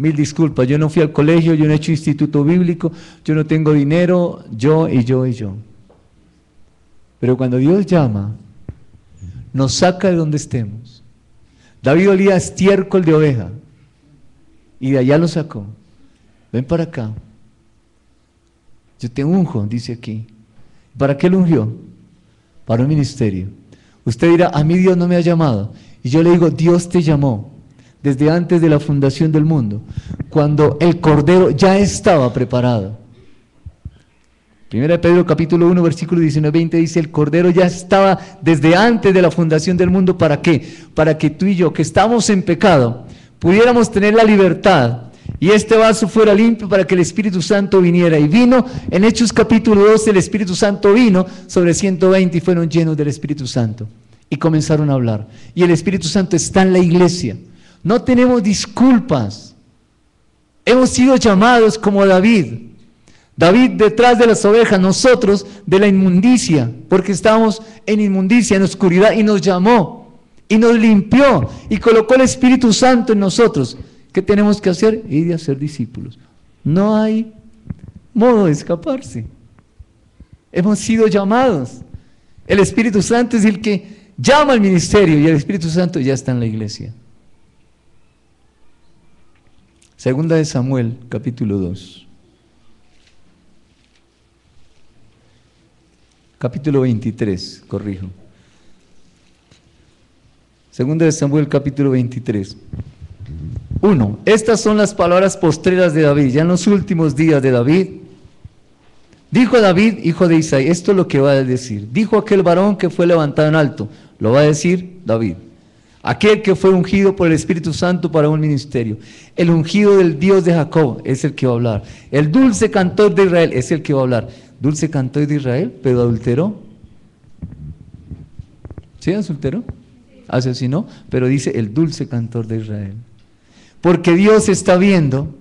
mil disculpas, yo no fui al colegio, yo no he hecho instituto bíblico, yo no tengo dinero, yo. Pero cuando Dios llama, nos saca de donde estemos. David olía a estiércol de oveja y de allá lo sacó. Ven para acá. Yo te unjo, dice aquí. ¿Para qué lo ungió? Para un ministerio. Usted dirá, a mí Dios no me ha llamado. Y yo le digo, Dios te llamó desde antes de la fundación del mundo, cuando el Cordero ya estaba preparado. Primera de Pedro capítulo 1 versículo 19-20 dice, el Cordero ya estaba desde antes de la fundación del mundo. ¿Para qué? Para que tú y yo, que estamos en pecado, pudiéramos tener la libertad y este vaso fuera limpio para que el Espíritu Santo viniera. Y vino, en Hechos capítulo 12, el Espíritu Santo vino sobre 120 y fueron llenos del Espíritu Santo. Y comenzaron a hablar. Y el Espíritu Santo está en la iglesia. No tenemos disculpas. Hemos sido llamados como David. David detrás de las ovejas, nosotros de la inmundicia, porque estábamos en inmundicia, en oscuridad, y nos llamó, y nos limpió, y colocó el Espíritu Santo en nosotros. ¿Qué tenemos que hacer? Ir y hacer discípulos. No hay modo de escaparse. Hemos sido llamados. El Espíritu Santo es el que llama al ministerio, y el Espíritu Santo ya está en la iglesia. Segunda de Samuel, capítulo 2. Capítulo 23, corrijo. Segunda de Samuel, capítulo 23. 1. Estas son las palabras postreras de David, ya en los últimos días de David. Dijo David, hijo de Isaí, esto es lo que va a decir. Dijo aquel varón que fue levantado en alto, lo va a decir David. Aquel que fue ungido por el Espíritu Santo para un ministerio. El ungido del Dios de Jacob es el que va a hablar. El dulce cantor de Israel es el que va a hablar. Dulce cantor de Israel, pero adulteró. ¿Sí, adulteró? Asesinó, pero dice el dulce cantor de Israel. Porque Dios está viendo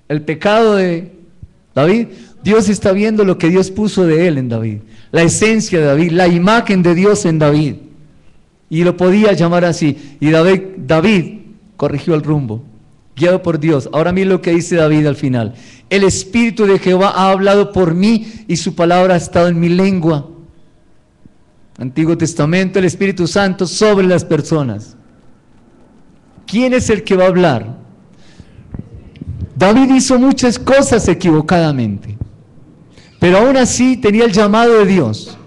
el pecado de David. Dios está viendo lo que Dios puso de él en David. La esencia de David, la imagen de Dios en David. Y lo podía llamar así. Y David corrigió el rumbo, guiado por Dios. Ahora mire lo que dice David al final. El Espíritu de Jehová ha hablado por mí y su palabra ha estado en mi lengua. Antiguo Testamento, el Espíritu Santo sobre las personas. ¿Quién es el que va a hablar? David hizo muchas cosas equivocadamente, pero aún así tenía el llamado de Dios.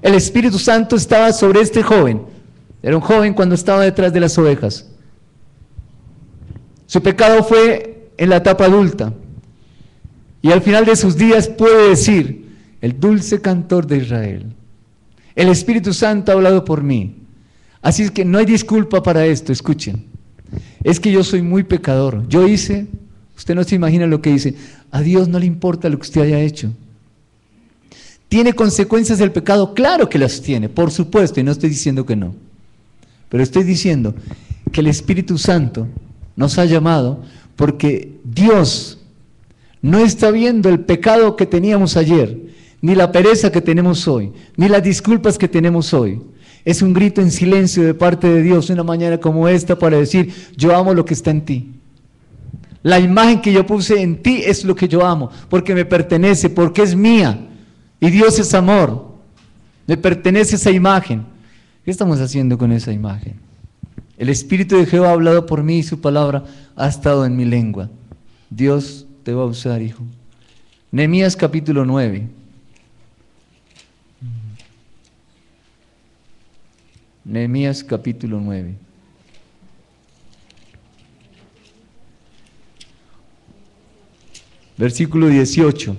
El Espíritu Santo estaba sobre este joven. Era un joven cuando estaba detrás de las ovejas. Su pecado fue en la etapa adulta. Y al final de sus días puede decir, el dulce cantor de Israel. El Espíritu Santo ha hablado por mí. Así es que no hay disculpa para esto, escuchen. Es que yo soy muy pecador. Yo hice, usted no se imagina lo que hice. A Dios no le importa lo que usted haya hecho. ¿Tiene consecuencias el pecado? Claro que las tiene, por supuesto, y no estoy diciendo que no. Pero estoy diciendo que el Espíritu Santo nos ha llamado porque Dios no está viendo el pecado que teníamos ayer, ni la pereza que tenemos hoy, ni las disculpas que tenemos hoy. Es un grito en silencio de parte de Dios una mañana como esta para decir, yo amo lo que está en ti. La imagen que yo puse en ti es lo que yo amo, porque me pertenece, porque es mía. Y Dios es amor, me pertenece esa imagen. ¿Qué estamos haciendo con esa imagen? El Espíritu de Jehová ha hablado por mí y su palabra ha estado en mi lengua. Dios te va a usar, hijo. Nehemías capítulo 9. Nehemías capítulo 9. Versículo 18.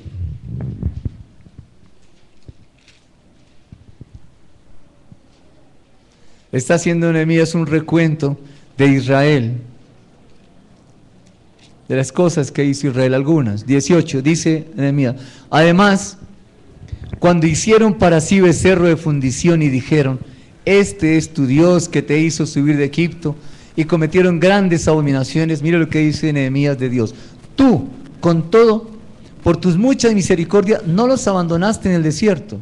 Está haciendo Nehemías un recuento de Israel, de las cosas que hizo Israel, algunas. 18, dice Nehemías, además, cuando hicieron para sí becerro de fundición y dijeron, este es tu Dios que te hizo subir de Egipto, y cometieron grandes abominaciones, mira lo que dice Nehemías de Dios, tú, con todo, por tus muchas misericordias, no los abandonaste en el desierto.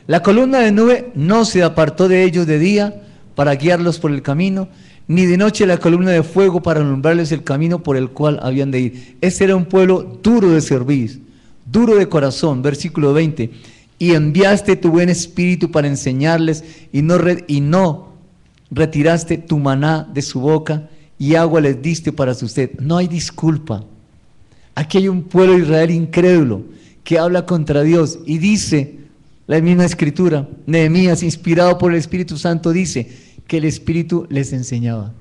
La columna de nube no se apartó de ellos de día, para guiarlos por el camino, ni de noche la columna de fuego para alumbrarles el camino por el cual habían de ir. Ese era un pueblo duro de servir, duro de corazón. Versículo 20. Y enviaste tu buen espíritu para enseñarles y no retiraste tu maná de su boca y agua les diste para su sed. No hay disculpa. Aquí hay un pueblo de Israel incrédulo que habla contra Dios y dice, la misma escritura, Nehemías, inspirado por el Espíritu Santo, dice que el Espíritu les enseñaba.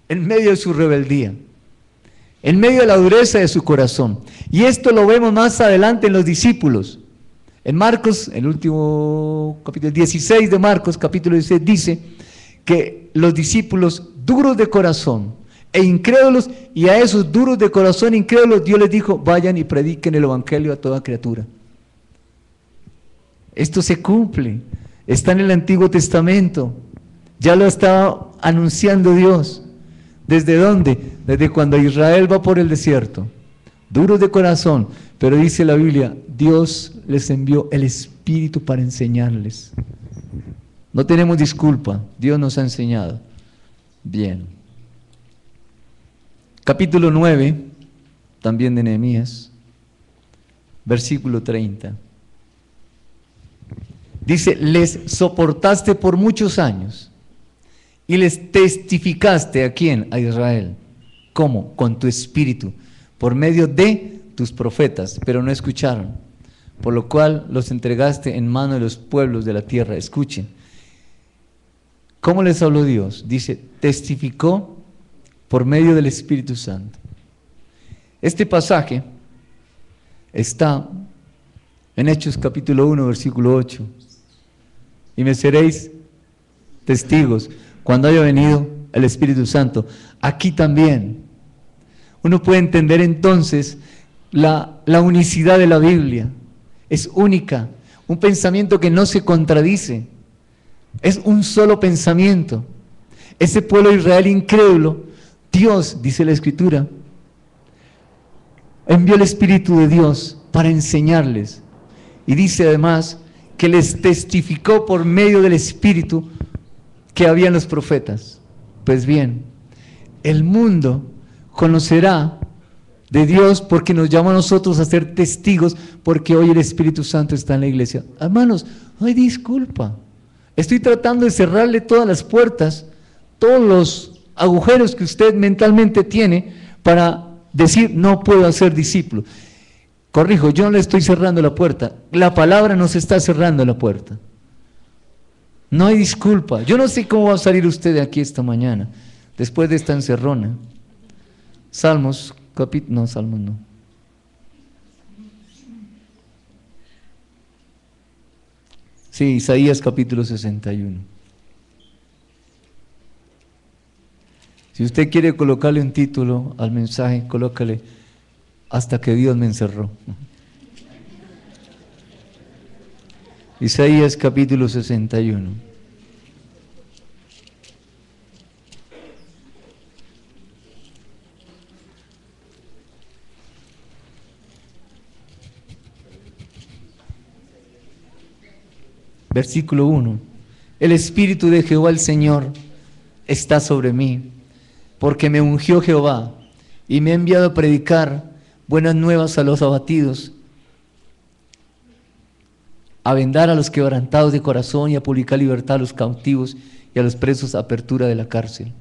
En medio de su rebeldía, en medio de la dureza de su corazón. Y esto lo vemos más adelante en los discípulos. En Marcos, el último capítulo 16 de Marcos, capítulo 16, dice que los discípulos duros de corazón e incrédulos, y a esos duros de corazón e incrédulos Dios les dijo, vayan y prediquen el evangelio a toda criatura. Esto se cumple, está en el Antiguo Testamento, ya lo estaba anunciando Dios. ¿Desde dónde? Desde cuando Israel va por el desierto, duros de corazón, pero dice la Biblia, Dios les envió el Espíritu para enseñarles. No tenemos disculpa, Dios nos ha enseñado. Bien. Capítulo 9, también de Nehemías, versículo 30. Dice, les soportaste por muchos años y les testificaste, ¿a quién? A Israel. ¿Cómo? Con tu espíritu, por medio de tus profetas, pero no escucharon, por lo cual los entregaste en mano de los pueblos de la tierra. Escuchen. ¿Cómo les habló Dios? Dice, testificó por medio del Espíritu Santo. Este pasaje está en Hechos capítulo 1, versículo 8. Y me seréis testigos cuando haya venido el Espíritu Santo. Aquí también. Uno puede entender entonces la unicidad de la Biblia. Es única. Un pensamiento que no se contradice. Es un solo pensamiento. Ese pueblo de Israel incrédulo, Dios, dice la Escritura, envió el Espíritu de Dios para enseñarles. Y dice además que les testificó por medio del Espíritu que habían los profetas. Pues bien, el mundo conocerá de Dios porque nos llama a nosotros a ser testigos, porque hoy el Espíritu Santo está en la iglesia. Hermanos, no hay disculpa. Estoy tratando de cerrarle todas las puertas, todos los agujeros que usted mentalmente tiene para decir, no puedo ser discípulo. Corrijo, yo no le estoy cerrando la puerta, la palabra nos está cerrando la puerta. No hay disculpa. Yo no sé cómo va a salir usted de aquí esta mañana, después de esta encerrona. Salmos, no, Salmos no. Sí, Isaías capítulo 61. Si usted quiere colocarle un título al mensaje, colócale hasta que Dios me encerró. Isaías capítulo 61. Versículo 1. El Espíritu de Jehová el Señor está sobre mí, porque me ungió Jehová y me ha enviado a predicar buenas nuevas a los abatidos, a vendar a los quebrantados de corazón y a publicar libertad a los cautivos y a los presos apertura de la cárcel.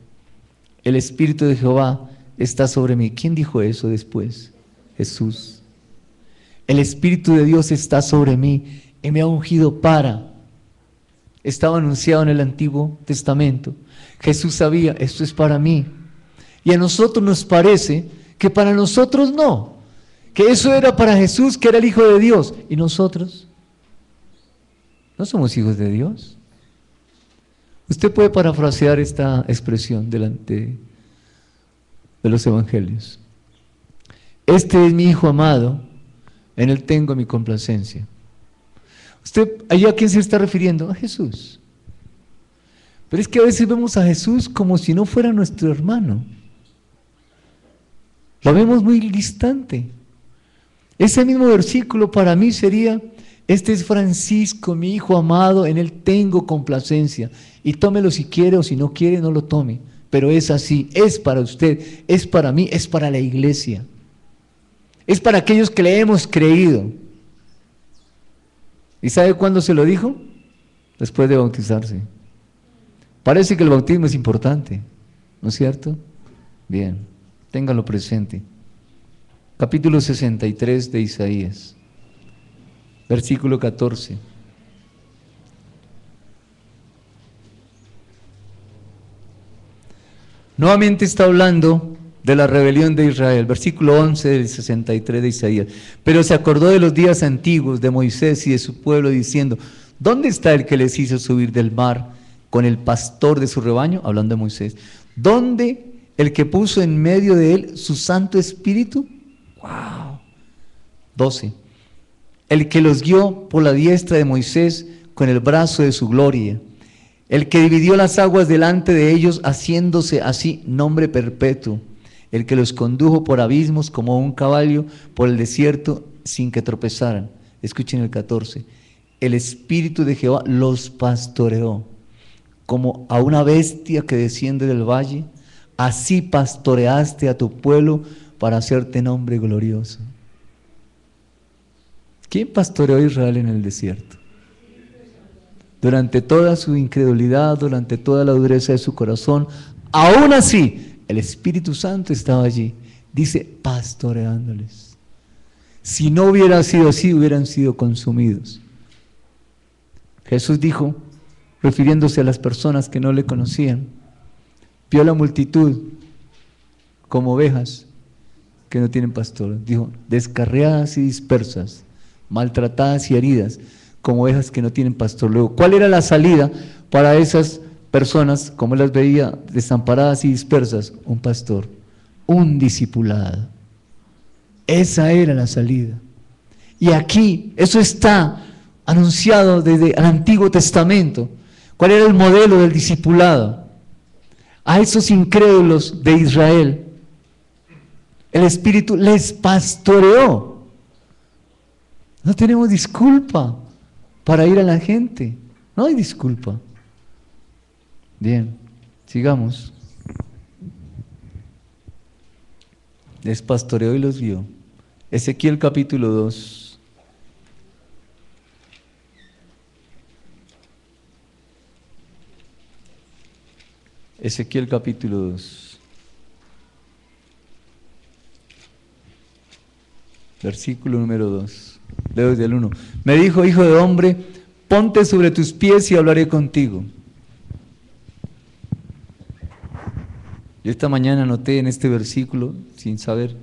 El Espíritu de Jehová está sobre mí. ¿Quién dijo eso después? Jesús. El Espíritu de Dios está sobre mí y me ha ungido para. Estaba anunciado en el Antiguo Testamento. Jesús sabía, esto es para mí. Y a nosotros nos parece que para nosotros no, que eso era para Jesús, que era el Hijo de Dios. ¿Y nosotros? ¿No somos hijos de Dios? Usted puede parafrasear esta expresión delante de los evangelios. Este es mi Hijo amado, en él tengo mi complacencia. ¿Usted allí a quién se está refiriendo? A Jesús. Pero es que a veces vemos a Jesús como si no fuera nuestro hermano. Lo vemos muy distante. Ese mismo versículo para mí sería Este es Francisco, mi hijo amado, en él tengo complacencia. Y tómelo si quiere o si no quiere, no lo tome. Pero es así, es para usted, es para mí, es para la iglesia. Es para aquellos que le hemos creído. ¿Y sabe cuándo se lo dijo? Después de bautizarse. Parece que el bautismo es importante, ¿no es cierto? Bien, téngalo presente. Capítulo 63 de Isaías, versículo 14. Nuevamente está hablando de la rebelión de Israel, versículo 11 del 63 de Isaías. Pero se acordó de los días antiguos de Moisés y de su pueblo, diciendo: ¿dónde está el que les hizo subir del mar con el pastor de su rebaño? Hablando de Moisés. ¿Dónde el que puso en medio de él su Santo Espíritu? ¡Wow! 12. El que los guió por la diestra de Moisés con el brazo de su gloria. El que dividió las aguas delante de ellos, haciéndose así nombre perpetuo. El que los condujo por abismos como un caballo por el desierto sin que tropezaran. Escuchen el 14. El Espíritu de Jehová los pastoreó como a una bestia que desciende del valle. Así pastoreaste a tu pueblo para hacerte nombre glorioso. ¿Quién pastoreó a Israel en el desierto? Durante toda su incredulidad, durante toda la dureza de su corazón, aún así, el Espíritu Santo estaba allí, dice, pastoreándoles. Si no hubiera sido así, hubieran sido consumidos. Jesús dijo, refiriéndose a las personas que no le conocían, vio a la multitud como ovejas que no tienen pastor. Dijo, descarriadas y dispersas, maltratadas y heridas, como ovejas que no tienen pastor. Luego, ¿cuál era la salida para esas personas, como las veía, desamparadas y dispersas? Un pastor, un discipulado. Esa era la salida. Y aquí, eso está anunciado desde el Antiguo Testamento. ¿Cuál era el modelo del discipulado? A esos incrédulos de Israel, el Espíritu les pastoreó. No tenemos disculpa para ir a la gente. No hay disculpa. Bien, sigamos. Les pastoreó y los guió. Ezequiel capítulo 2. Ezequiel capítulo 2. Versículo número 2. Leo desde el 1. Me dijo, hijo de hombre, ponte sobre tus pies y hablaré contigo. Yo esta mañana anoté en este versículo, sin saber,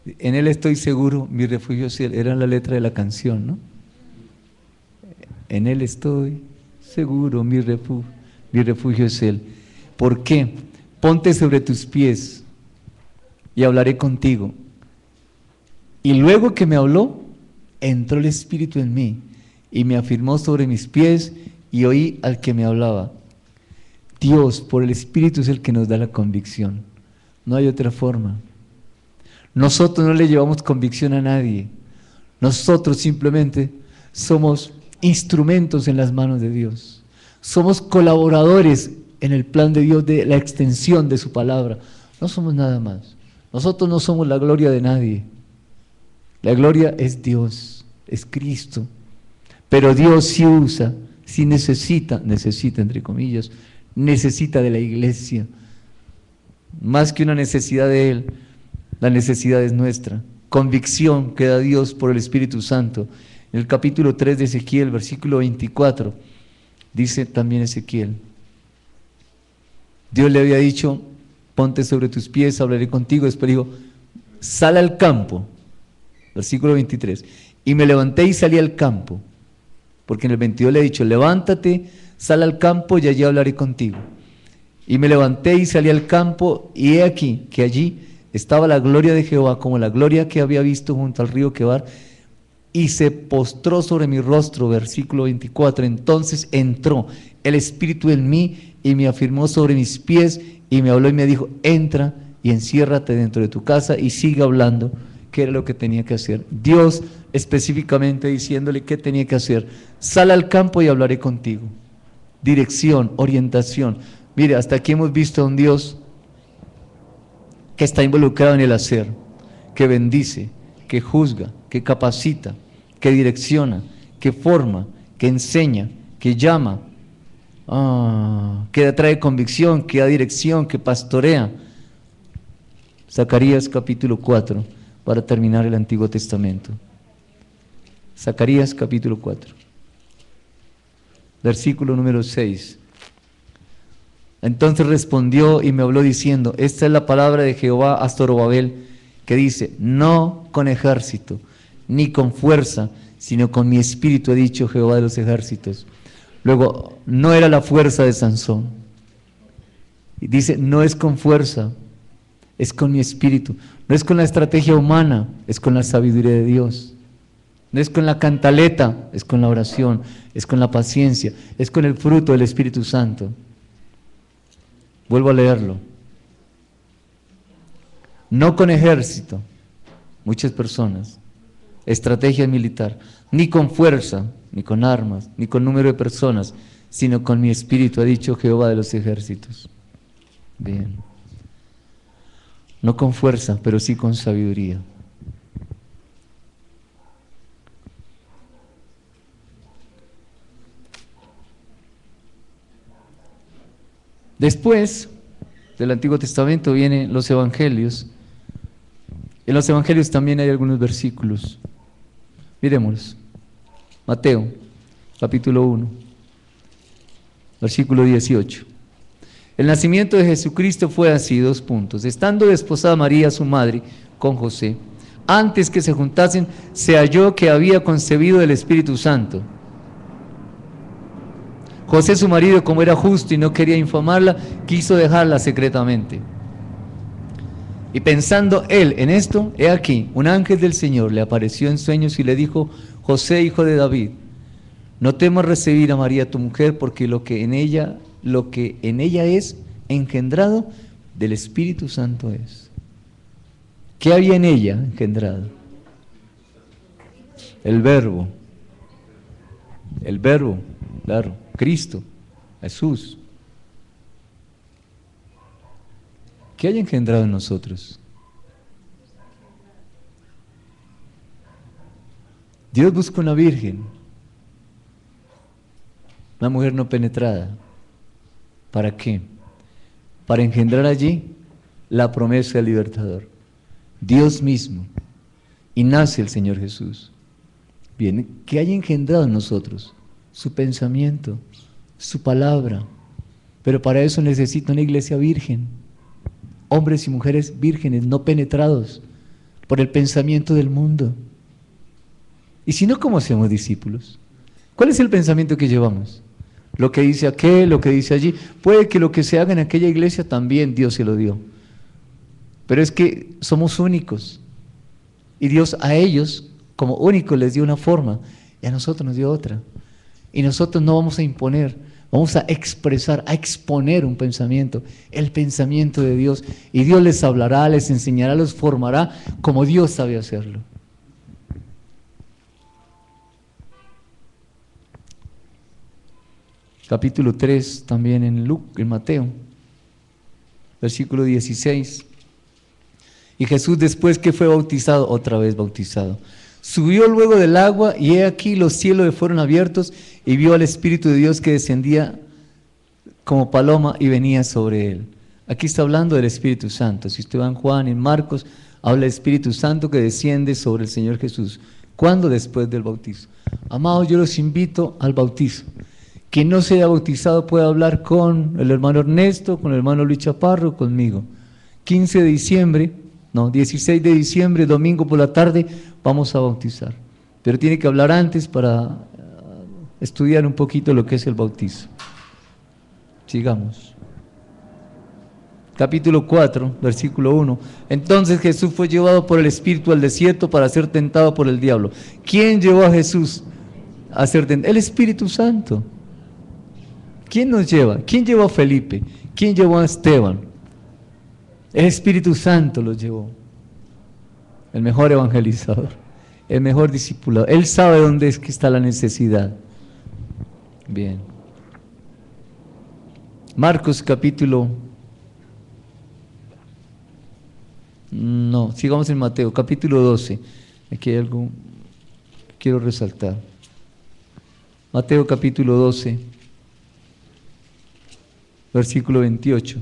en él estoy seguro, mi refugio es él. Era la letra de la canción, ¿no? En él estoy seguro, mi refugio es él. ¿Por qué? Ponte sobre tus pies y hablaré contigo. Y luego que me habló, entró el Espíritu en mí y me afirmó sobre mis pies y oí al que me hablaba. Dios, por el Espíritu, es el que nos da la convicción. No hay otra forma. Nosotros no le llevamos convicción a nadie. Nosotros simplemente somos instrumentos en las manos de Dios. Somos colaboradores en el plan de Dios de la extensión de su palabra. No somos nada más. Nosotros no somos la gloria de nadie. La gloria es Dios, es Cristo. Pero Dios sí usa, sí necesita entre comillas, necesita de la iglesia. Más que una necesidad de Él, la necesidad es nuestra. Convicción que da Dios por el Espíritu Santo. En el capítulo 3 de Ezequiel, versículo 24, dice también Ezequiel, Dios le había dicho, ponte sobre tus pies, hablaré contigo. Después dijo, sal al campo. Versículo 23, y me levanté y salí al campo, porque en el 22 le he dicho, levántate, sal al campo y allí hablaré contigo. Y me levanté y salí al campo, y he aquí que allí estaba la gloria de Jehová, como la gloria que había visto junto al río Quebar, y se postró sobre mi rostro. Versículo 24, entonces entró el Espíritu en mí y me afirmó sobre mis pies y me habló y me dijo, entra y enciérrate dentro de tu casa y sigue hablando qué era lo que tenía que hacer. Dios específicamente diciéndole qué tenía que hacer. Sal al campo y hablaré contigo. Dirección, orientación. Mire, hasta aquí hemos visto a un Dios que está involucrado en el hacer, que bendice, que juzga, que capacita, que direcciona, que forma, que enseña, que llama, que trae convicción, que da dirección, que pastorea. Zacarías capítulo 4, para terminar el Antiguo Testamento. Zacarías capítulo 4, versículo número 6. Entonces respondió y me habló diciendo, esta es la palabra de Jehová a Zorobabel, que dice, no con ejército, ni con fuerza, sino con mi espíritu, ha dicho Jehová de los ejércitos. Luego, no era la fuerza de Sansón. Y dice, no es con fuerza, es con mi espíritu. No es con la estrategia humana, es con la sabiduría de Dios. No es con la cantaleta, es con la oración, es con la paciencia, es con el fruto del Espíritu Santo. Vuelvo a leerlo. No con ejército, muchas personas, estrategia militar, ni con fuerza, ni con armas, ni con número de personas, sino con mi espíritu, ha dicho Jehová de los ejércitos. Bien. No con fuerza, pero sí con sabiduría. Después del Antiguo Testamento vienen los Evangelios. En los Evangelios también hay algunos versículos. Miremoslos. Mateo, capítulo 1, versículo 18. El nacimiento de Jesucristo fue así, 2 puntos. Estando desposada María, su madre, con José, antes que se juntasen, se halló que había concebido del Espíritu Santo. José, su marido, como era justo y no quería infamarla, quiso dejarla secretamente. Y pensando él en esto, he aquí, un ángel del Señor le apareció en sueños y le dijo, José, hijo de David, no temas recibir a María tu mujer, porque lo que en ella es engendrado del Espíritu Santo es. ¿Qué había en ella engendrado? El verbo, claro, Cristo, Jesús. ¿Qué hay engendrado en nosotros? Dios busca una virgen, una mujer no penetrada. ¿Para qué? Para engendrar allí la promesa del libertador, Dios mismo, y nace el Señor Jesús. Bien, ¿qué hay engendrado en nosotros? Su pensamiento, su palabra, pero para eso necesita una iglesia virgen, hombres y mujeres vírgenes, no penetrados por el pensamiento del mundo. Y si no, ¿cómo hacemos discípulos? ¿Cuál es el pensamiento que llevamos? Lo que dice aquel, lo que dice allí. Puede que lo que se haga en aquella iglesia también Dios se lo dio. Pero es que somos únicos. Y Dios a ellos, como únicos, les dio una forma. Y a nosotros nos dio otra. Y nosotros no vamos a imponer, vamos a expresar, a exponer un pensamiento. El pensamiento de Dios. Y Dios les hablará, les enseñará, los formará como Dios sabe hacerlo. Capítulo 3, también en Mateo, versículo 16. Y Jesús, después que fue bautizado, otra vez bautizado, subió luego del agua, y he aquí los cielos le fueron abiertos, y vio al Espíritu de Dios que descendía como paloma y venía sobre él. Aquí está hablando del Espíritu Santo. Si usted va en Juan, en Marcos, habla del Espíritu Santo que desciende sobre el Señor Jesús. ¿Cuándo? Después del bautizo. Amados, yo los invito al bautizo. Quien no se haya bautizado puede hablar con el hermano Ernesto, con el hermano Luis Chaparro, conmigo. 16 de diciembre, domingo por la tarde, vamos a bautizar. Pero tiene que hablar antes para estudiar un poquito lo que es el bautizo. Sigamos. Capítulo 4, versículo 1. Entonces Jesús fue llevado por el Espíritu al desierto para ser tentado por el diablo. ¿Quién llevó a Jesús a ser tentado? El Espíritu Santo. ¿Quién nos lleva? ¿Quién llevó a Felipe? ¿Quién llevó a Esteban? El Espíritu Santo los llevó. el mejor evangelizador, el mejor discipulado. Él sabe dónde es que está la necesidad. Bien. Marcos capítulo... No, sigamos en Mateo, capítulo 12. Aquí hay algo que quiero resaltar. Mateo capítulo 12, versículo 28.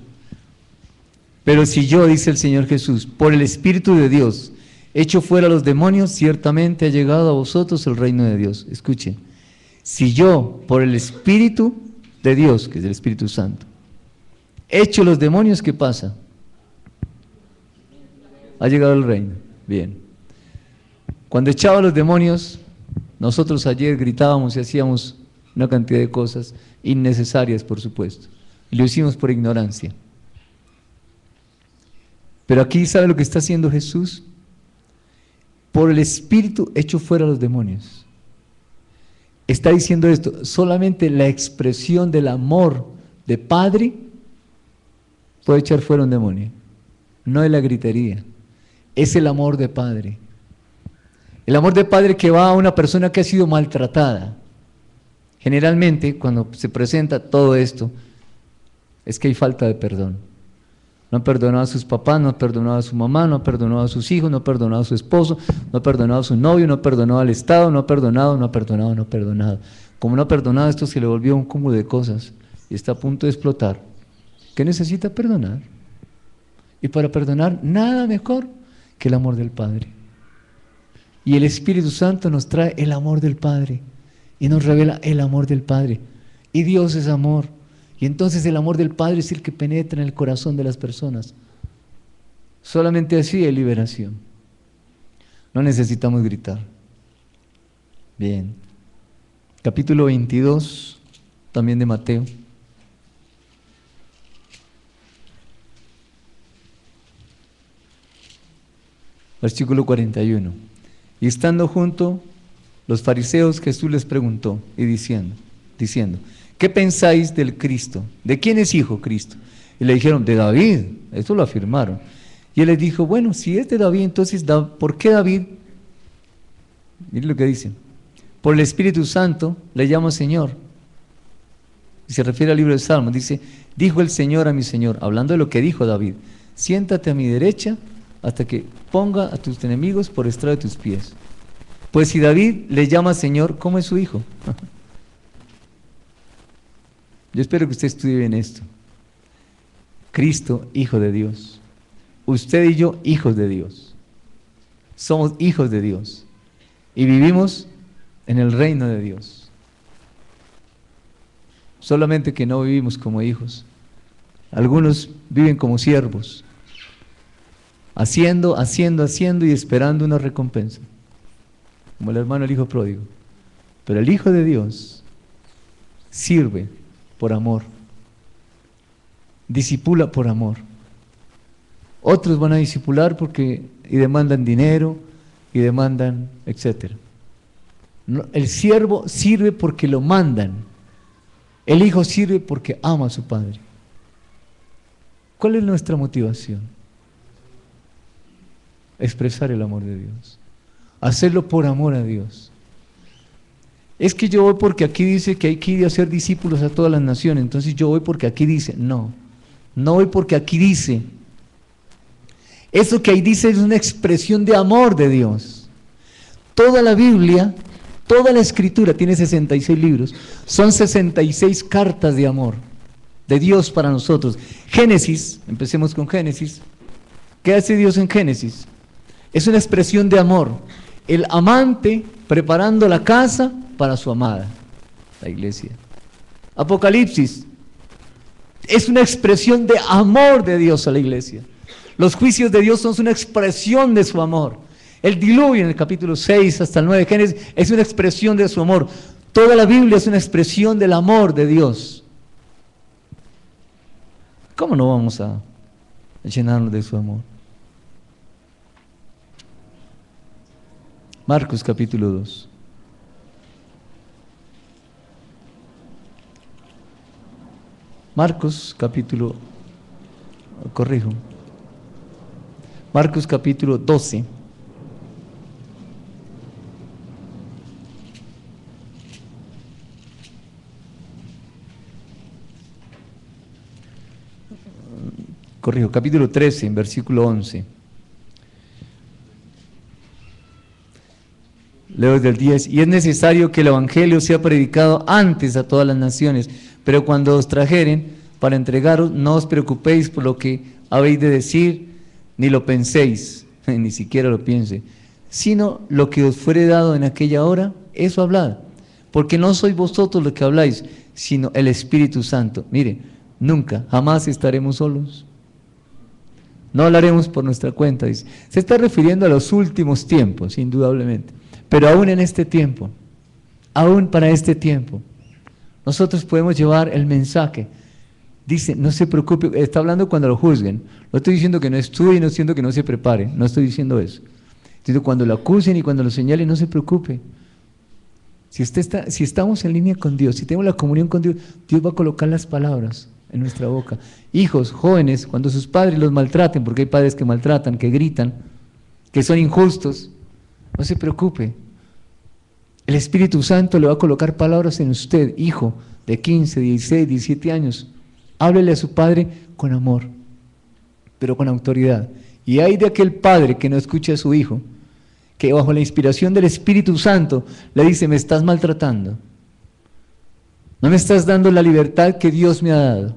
Pero si yo, dice el Señor Jesús, por el Espíritu de Dios, echo fuera a los demonios, ciertamente ha llegado a vosotros el reino de Dios. Escuchen, si yo, por el Espíritu de Dios, que es el Espíritu Santo, echo los demonios, ¿qué pasa? Ha llegado el reino. Bien. Cuando echaba a los demonios, nosotros ayer gritábamos y hacíamos una cantidad de cosas innecesarias, por supuesto. Y lo hicimos por ignorancia. Pero aquí, ¿sabe lo que está haciendo Jesús? Por el Espíritu echo fuera a los demonios. Está diciendo esto, solamente la expresión del amor de Padre puede echar fuera un demonio. No es la gritería, es el amor de Padre. El amor de Padre que va a una persona que ha sido maltratada. Generalmente, cuando se presenta todo esto, es que hay falta de perdón. No ha perdonado a sus papás, no ha perdonado a su mamá, no ha perdonado a sus hijos, no ha perdonado a su esposo, no ha perdonado a su novio, no ha perdonado al Estado, no ha perdonado. Como no ha perdonado, esto se le volvió un cúmulo de cosas y está a punto de explotar. ¿Qué necesita perdonar? Y para perdonar, nada mejor que el amor del Padre. Y el Espíritu Santo nos trae el amor del Padre y nos revela el amor del Padre. Y Dios es amor. Y entonces el amor del Padre es el que penetra en el corazón de las personas. Solamente así hay liberación. No necesitamos gritar. Bien. Capítulo 22, también de Mateo. Versículo 41. Y estando junto los fariseos, Jesús les preguntó y diciendo, ¿qué pensáis del Cristo? ¿De quién es hijo Cristo? Y le dijeron, de David. Eso lo afirmaron. Y él les dijo, bueno, si es de David, entonces, ¿por qué David? Miren lo que dicen. Por el Espíritu Santo le llama Señor. Y se refiere al libro de Salmos. Dice, dijo el Señor a mi Señor, hablando de lo que dijo David, siéntate a mi derecha hasta que ponga a tus enemigos por estrado de tus pies. Pues si David le llama Señor, ¿cómo es su hijo? Yo espero que usted estudie bien esto. Cristo, Hijo de Dios. Usted y yo, hijos de Dios. Somos hijos de Dios. Y vivimos en el reino de Dios. Solamente que no vivimos como hijos. Algunos viven como siervos. Haciendo y esperando una recompensa. Como el hermano el hijo pródigo. Pero el Hijo de Dios sirve por amor, discipula por amor. Otros van a discipular y demandan dinero y demandan, etc. El siervo sirve porque lo mandan. El hijo sirve porque ama a su padre. ¿Cuál es nuestra motivación? Expresar el amor de Dios, hacerlo por amor a Dios. Es que yo voy porque aquí dice que hay que ir a hacer discípulos a todas las naciones, entonces yo voy porque aquí dice. No voy porque aquí dice. Eso que ahí dice es una expresión de amor de Dios. Toda la Biblia, toda la Escritura, tiene 66 libros, son 66 cartas de amor de Dios para nosotros. Génesis, empecemos con Génesis. ¿Qué hace Dios en Génesis? Es una expresión de amor. El amante preparando la casa para su amada, la iglesia. Apocalipsis es una expresión de amor de Dios a la iglesia. Los juicios de Dios son una expresión de su amor. El diluvio en el capítulo 6 hasta el 9 de Génesis es una expresión de su amor. Toda la Biblia es una expresión del amor de Dios. ¿Cómo no vamos a llenarnos de su amor? Marcos capítulo 2. Marcos capítulo 12. corrijo, capítulo 13, en versículo 11. Leo desde el 10. Y es necesario que el evangelio sea predicado antes a todas las naciones, pero cuando os trajeren para entregaros, no os preocupéis por lo que habéis de decir, ni lo penséis, ni siquiera lo piense, sino lo que os fuere dado en aquella hora, eso hablad, porque no sois vosotros los que habláis, sino el Espíritu Santo. Mire, nunca, jamás estaremos solos. No hablaremos por nuestra cuenta, dice. Se está refiriendo a los últimos tiempos, indudablemente. Pero aún en este tiempo, aún para este tiempo, nosotros podemos llevar el mensaje. Dice, no se preocupe, está hablando cuando lo juzguen. No estoy diciendo que no estudie, no estoy diciendo que no se prepare, no estoy diciendo eso. Estoy diciendo cuando lo acusen y cuando lo señalen, no se preocupe. Si estamos en línea con Dios, si tenemos la comunión con Dios, Dios va a colocar las palabras en nuestra boca. Hijos, jóvenes, cuando sus padres los maltraten, porque hay padres que maltratan, que gritan, que son injustos, no se preocupe. El Espíritu Santo le va a colocar palabras en usted, hijo de 15, 16, 17 años. Háblele a su padre con amor, pero con autoridad. Y hay de aquel padre que no escuche a su hijo, que bajo la inspiración del Espíritu Santo le dice, me estás maltratando. No me estás dando la libertad que Dios me ha dado.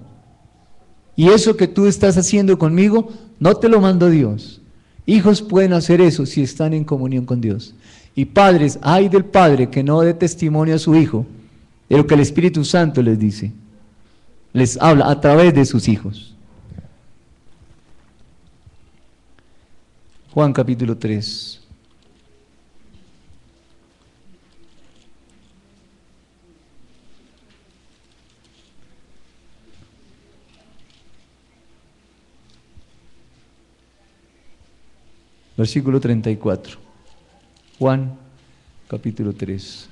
Y eso que tú estás haciendo conmigo, no te lo mandó Dios. Hijos pueden hacer eso si están en comunión con Dios. Y padres, hay del padre que no dé testimonio a su hijo de lo que el Espíritu Santo les dice. Les habla a través de sus hijos. Juan capítulo 3. Versículo 34. Juan capítulo 3.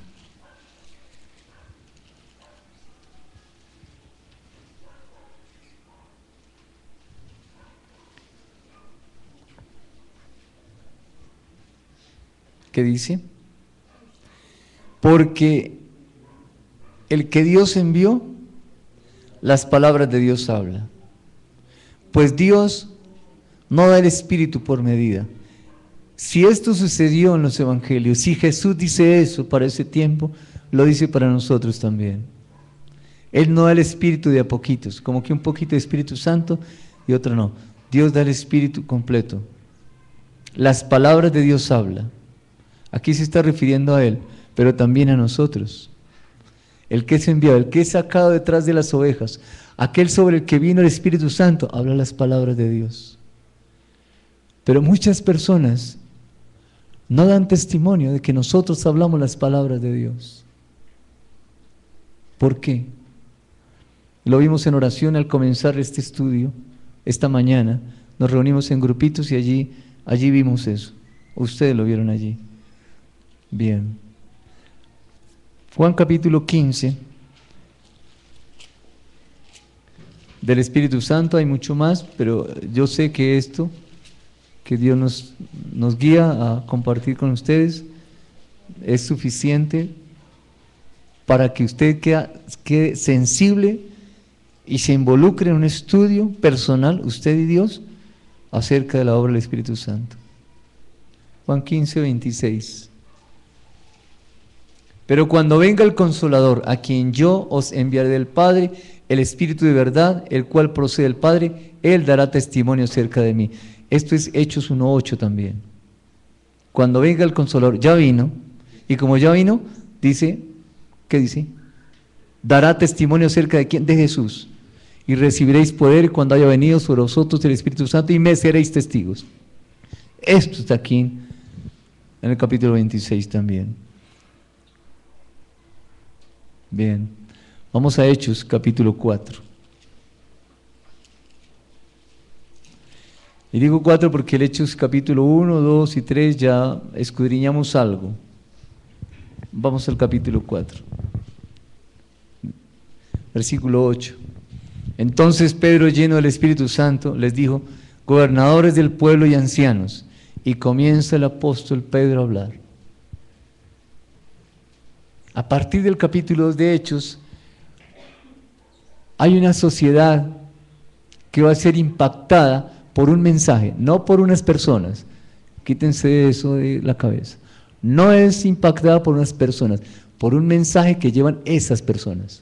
¿Qué dice? Porque el que Dios envió, las palabras de Dios habla. Pues Dios no da el Espíritu por medida. Si esto sucedió en los evangelios, si Jesús dice eso para ese tiempo, lo dice para nosotros también. Él no da el Espíritu de a poquitos, como que un poquito de Espíritu Santo y otro no. Dios da el Espíritu completo. Las palabras de Dios hablan. Aquí se está refiriendo a Él, pero también a nosotros. El que es enviado, el que es sacado detrás de las ovejas, aquel sobre el que vino el Espíritu Santo, habla las palabras de Dios. Pero muchas personas no dan testimonio de que nosotros hablamos las palabras de Dios. ¿Por qué? Lo vimos en oración al comenzar este estudio, esta mañana. Nos reunimos en grupitos y allí vimos eso. Ustedes lo vieron allí. Bien. Juan capítulo 15. Del Espíritu Santo hay mucho más, pero yo sé que esto que Dios nos guía a compartir con ustedes es suficiente para que usted quede sensible y se involucre en un estudio personal, usted y Dios, acerca de la obra del Espíritu Santo. Juan 15, 26. Pero cuando venga el Consolador, a quien yo os enviaré del Padre, el Espíritu de verdad, el cual procede del Padre, Él dará testimonio acerca de mí. Esto es Hechos 1:8 también. Cuando venga el Consolador, ya vino, y como ya vino, dice, ¿qué dice? Dará testimonio acerca de quién, de Jesús. Y recibiréis poder cuando haya venido sobre vosotros el Espíritu Santo y me seréis testigos. Esto está aquí en el capítulo 26 también. Bien, vamos a Hechos capítulo 4. Y digo 4 porque el Hechos capítulo 1, 2 y 3 ya escudriñamos algo. Vamos al capítulo 4. Versículo 8. Entonces Pedro, lleno del Espíritu Santo, les dijo, gobernadores del pueblo y ancianos, y comienza el apóstol Pedro a hablar. A partir del capítulo 2 de Hechos, hay una sociedad que va a ser impactada por un mensaje, no por unas personas. Quítense eso de la cabeza. No es impactada por unas personas, por un mensaje que llevan esas personas,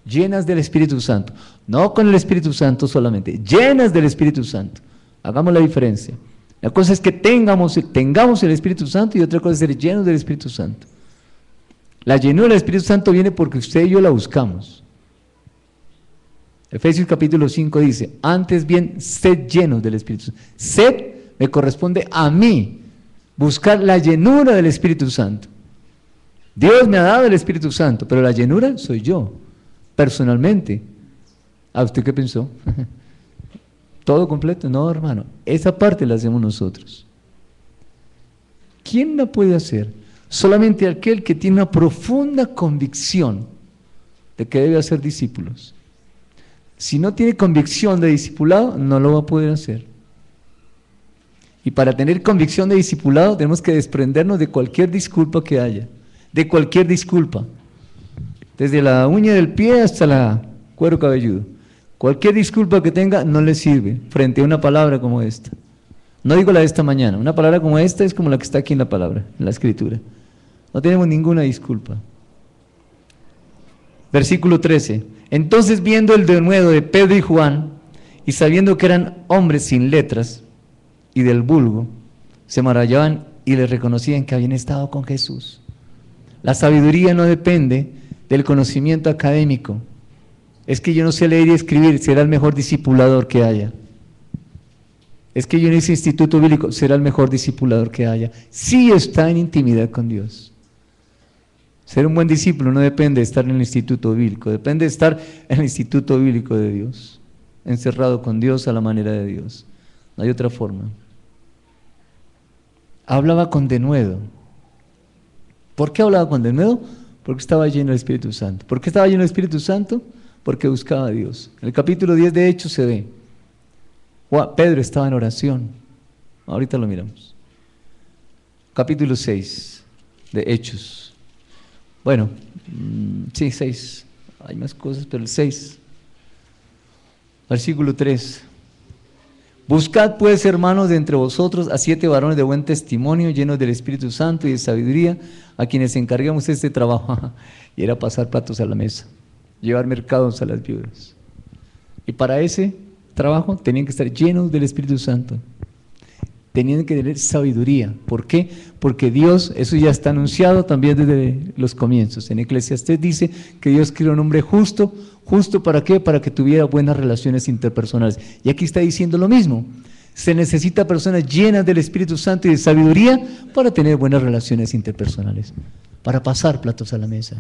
llenas del Espíritu Santo. No con el Espíritu Santo solamente, llenas del Espíritu Santo. Hagamos la diferencia. La cosa es que tengamos el Espíritu Santo y otra cosa es ser llenos del Espíritu Santo. La llenura del Espíritu Santo viene porque usted y yo la buscamos. Efesios capítulo 5 dice, antes bien, sed llenos del Espíritu Santo. Sed me corresponde a mí, buscar la llenura del Espíritu Santo. Dios me ha dado el Espíritu Santo, pero la llenura soy yo, personalmente. ¿A usted qué pensó? ¿Todo completo? No, hermano, esa parte la hacemos nosotros. ¿Quién la puede hacer? Solamente aquel que tiene una profunda convicción de que debe hacer discípulos. Si no tiene convicción de discipulado, no lo va a poder hacer. Y para tener convicción de discipulado tenemos que desprendernos de cualquier disculpa que haya, de cualquier disculpa, desde la uña del pie hasta el cuero cabelludo. Cualquier disculpa que tenga no le sirve frente a una palabra como esta. No digo la de esta mañana, una palabra como esta es como la que está aquí en la palabra, en la escritura. No tenemos ninguna disculpa. Versículo 13. Entonces, viendo el denuedo de Pedro y Juan, y sabiendo que eran hombres sin letras y del vulgo, se maravillaban y les reconocían que habían estado con Jesús. La sabiduría no depende del conocimiento académico. Es que yo no sé leer y escribir, será el mejor discipulador que haya. Es que yo no hice instituto bíblico, será el mejor discipulador que haya. Sí está en intimidad con Dios. Ser un buen discípulo no depende de estar en el instituto bíblico, depende de estar en el instituto bíblico de Dios, encerrado con Dios a la manera de Dios. No hay otra forma. Hablaba con denuedo. ¿Por qué hablaba con denuedo? Porque estaba lleno del Espíritu Santo. ¿Por qué estaba lleno del Espíritu Santo? Porque buscaba a Dios. En el capítulo 10 de Hechos se ve. Pedro estaba en oración. Ahorita lo miramos. Capítulo 6 de Hechos. Bueno, sí, 6. Hay más cosas, pero el 6. Versículo 3. Buscad pues, hermanos, de entre vosotros a 7 varones de buen testimonio, llenos del Espíritu Santo y de sabiduría, a quienes encargamos este trabajo. Y era pasar platos a la mesa, llevar mercados a las viudas. Y para ese trabajo tenían que estar llenos del Espíritu Santo. Tenían que tener sabiduría. ¿Por qué? Porque Dios, eso ya está anunciado también desde los comienzos. En Eclesiastés dice que Dios creó un hombre justo. ¿Justo para qué? Para que tuviera buenas relaciones interpersonales. Y aquí está diciendo lo mismo. Se necesita personas llenas del Espíritu Santo y de sabiduría para tener buenas relaciones interpersonales, para pasar platos a la mesa.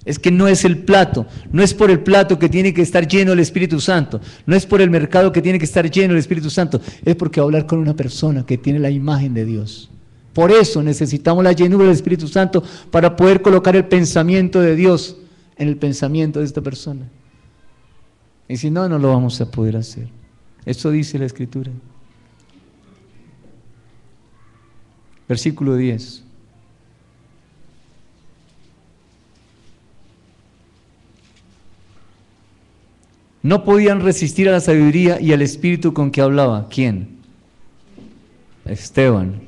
Es que no es el plato, no es por el plato que tiene que estar lleno del Espíritu Santo, no es por el mercado que tiene que estar lleno del Espíritu Santo, es porque va a hablar con una persona que tiene la imagen de Dios. Por eso necesitamos la llenura del Espíritu Santo para poder colocar el pensamiento de Dios en el pensamiento de esta persona. Y si no, no lo vamos a poder hacer. Eso dice la Escritura. Versículo 10. No podían resistir a la sabiduría y al espíritu con que hablaba. ¿Quién? Esteban.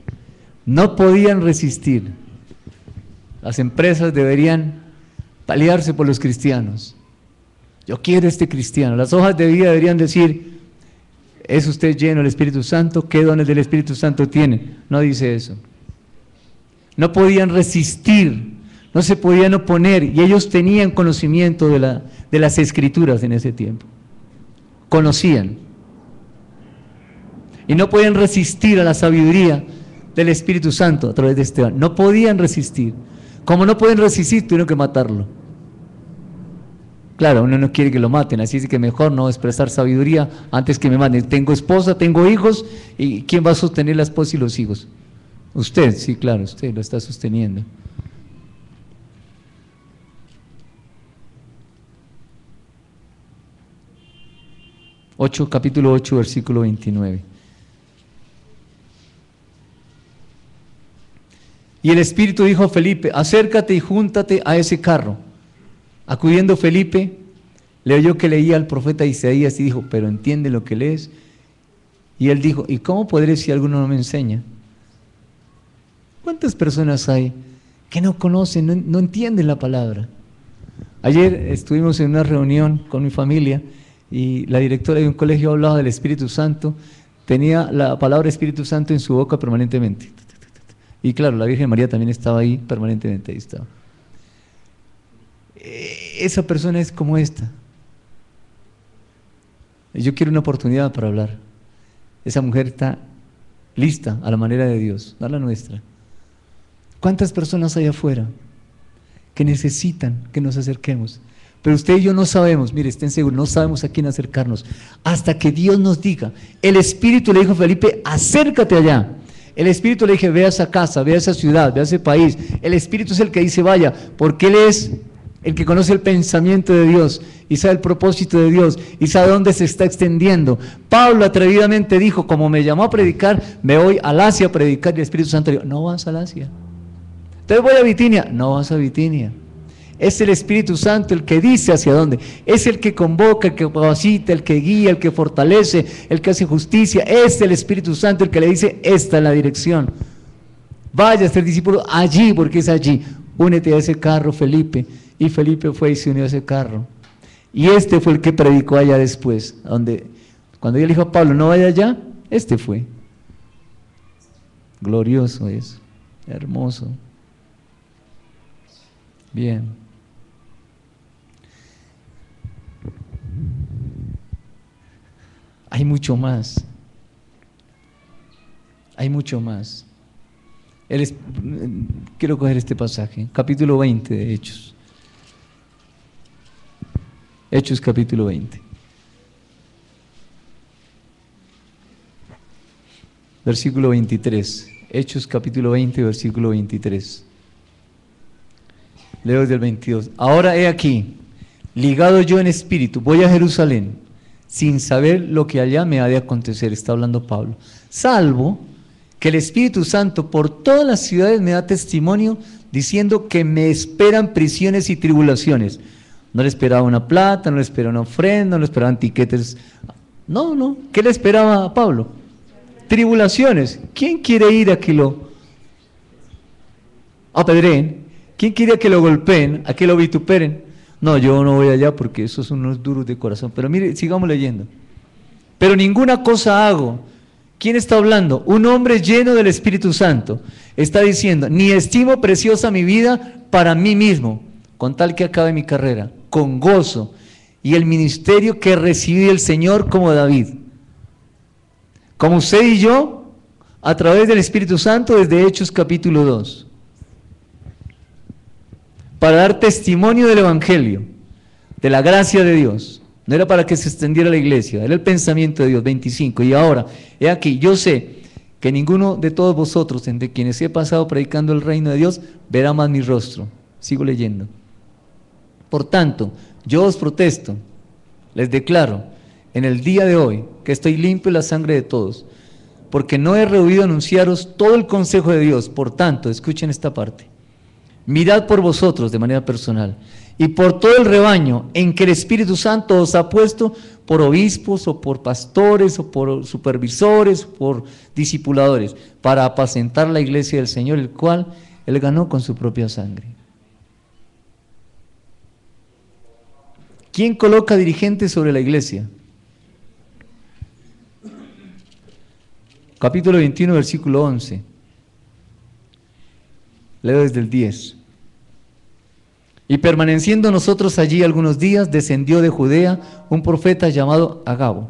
No podían resistir. Las empresas deberían pelearse por los cristianos. Yo quiero este cristiano. Las hojas de vida deberían decir, ¿es usted lleno del Espíritu Santo? ¿Qué dones del Espíritu Santo tiene? No dice eso. No podían resistir, no se podían oponer, y ellos tenían conocimiento de las Escrituras en ese tiempo. Conocían. Y no podían resistir a la sabiduría del Espíritu Santo a través de Esteban. No podían resistir. Como no pueden resistir, tuvieron que matarlo. Claro, uno no quiere que lo maten, así es que mejor no expresar sabiduría antes que me maten. Tengo esposa, tengo hijos, ¿y quién va a sostener la esposa y los hijos? Usted, sí, claro, usted lo está sosteniendo. Capítulo 8, versículo 29. Y el Espíritu dijo a Felipe, acércate y júntate a ese carro. Acudiendo Felipe, le oyó que leía al profeta Isaías y dijo, pero ¿entiende lo que lees? Y él dijo, ¿y cómo podré si alguno no me enseña? ¿Cuántas personas hay que no conocen, no entienden la palabra? Ayer estuvimos en una reunión con mi familia y la directora de un colegio hablaba del Espíritu Santo, tenía la palabra Espíritu Santo en su boca permanentemente. Y claro, la Virgen María también estaba ahí permanentemente, ahí estaba. Esa persona es como esta. Yo quiero una oportunidad para hablar. Esa mujer está lista a la manera de Dios, no a la nuestra. ¿Cuántas personas hay afuera que necesitan que nos acerquemos? Pero usted y yo no sabemos, mire, estén seguros, no sabemos a quién acercarnos, hasta que Dios nos diga. El Espíritu le dijo a Felipe, acércate allá. El Espíritu le dije, ve a esa casa, ve a esa ciudad, ve a ese país. El Espíritu es el que dice, vaya, porque Él es el que conoce el pensamiento de Dios y sabe el propósito de Dios y sabe dónde se está extendiendo. Pablo atrevidamente dijo, como me llamó a predicar, me voy al Asia a predicar, y el Espíritu Santo dijo, no vas al Asia. Entonces voy a Bitinia, no vas a Bitinia. Es el Espíritu Santo el que dice hacia dónde, es el que convoca, el que capacita, el que guía, el que fortalece, el que hace justicia. Es el Espíritu Santo el que le dice, esta es la dirección. Vaya a ser discípulo allí, porque es allí. Únete a ese carro, Felipe. Y Felipe fue y se unió a ese carro. Y este fue el que predicó allá después, cuando él dijo a Pablo, no vaya allá, este fue. Glorioso es, hermoso. Bien. Hay mucho más. Hay mucho más. Quiero coger este pasaje, capítulo 20 de Hechos. Hechos capítulo 20. Versículo 23. Hechos capítulo 20, versículo 23. Leo desde el 22. Ahora he aquí, ligado yo en espíritu, voy a Jerusalén, sin saber lo que allá me ha de acontecer, está hablando Pablo, salvo que el Espíritu Santo por todas las ciudades me da testimonio, diciendo que me esperan prisiones y tribulaciones. No le esperaba una plata, no le esperaba una ofrenda, no le esperaban tiquetes. No. ¿Qué le esperaba a Pablo? Tribulaciones. ¿Quién quiere ir a que lo apedreen? ¿Quién quiere que lo golpeen, a que lo vituperen? No, yo no voy allá porque esos son unos duros de corazón. Pero mire, sigamos leyendo. Pero ninguna cosa hago. ¿Quién está hablando? Un hombre lleno del Espíritu Santo. Está diciendo, ni estimo preciosa mi vida para mí mismo, con tal que acabe mi carrera, con gozo, y el ministerio que recibí del Señor como David. Como usted y yo, a través del Espíritu Santo, desde Hechos capítulo 2. Para dar testimonio del Evangelio, de la gracia de Dios. No era para que se extendiera la iglesia, era el pensamiento de Dios. 25. Y ahora, he aquí, yo sé que ninguno de todos vosotros, entre quienes he pasado predicando el reino de Dios, verá más mi rostro. Sigo leyendo. Por tanto, yo os protesto, les declaro, en el día de hoy, que estoy limpio en la sangre de todos, porque no he rehuido anunciaros todo el consejo de Dios. Por tanto, escuchen esta parte. Mirad por vosotros de manera personal y por todo el rebaño en que el Espíritu Santo os ha puesto por obispos o por pastores o por supervisores o por discipuladores para apacentar la iglesia del Señor, el cual Él ganó con su propia sangre. ¿Quién coloca dirigentes sobre la iglesia? Capítulo 21, versículo 11. Leo desde el 10. Y permaneciendo nosotros allí algunos días, descendió de Judea un profeta llamado Agabo,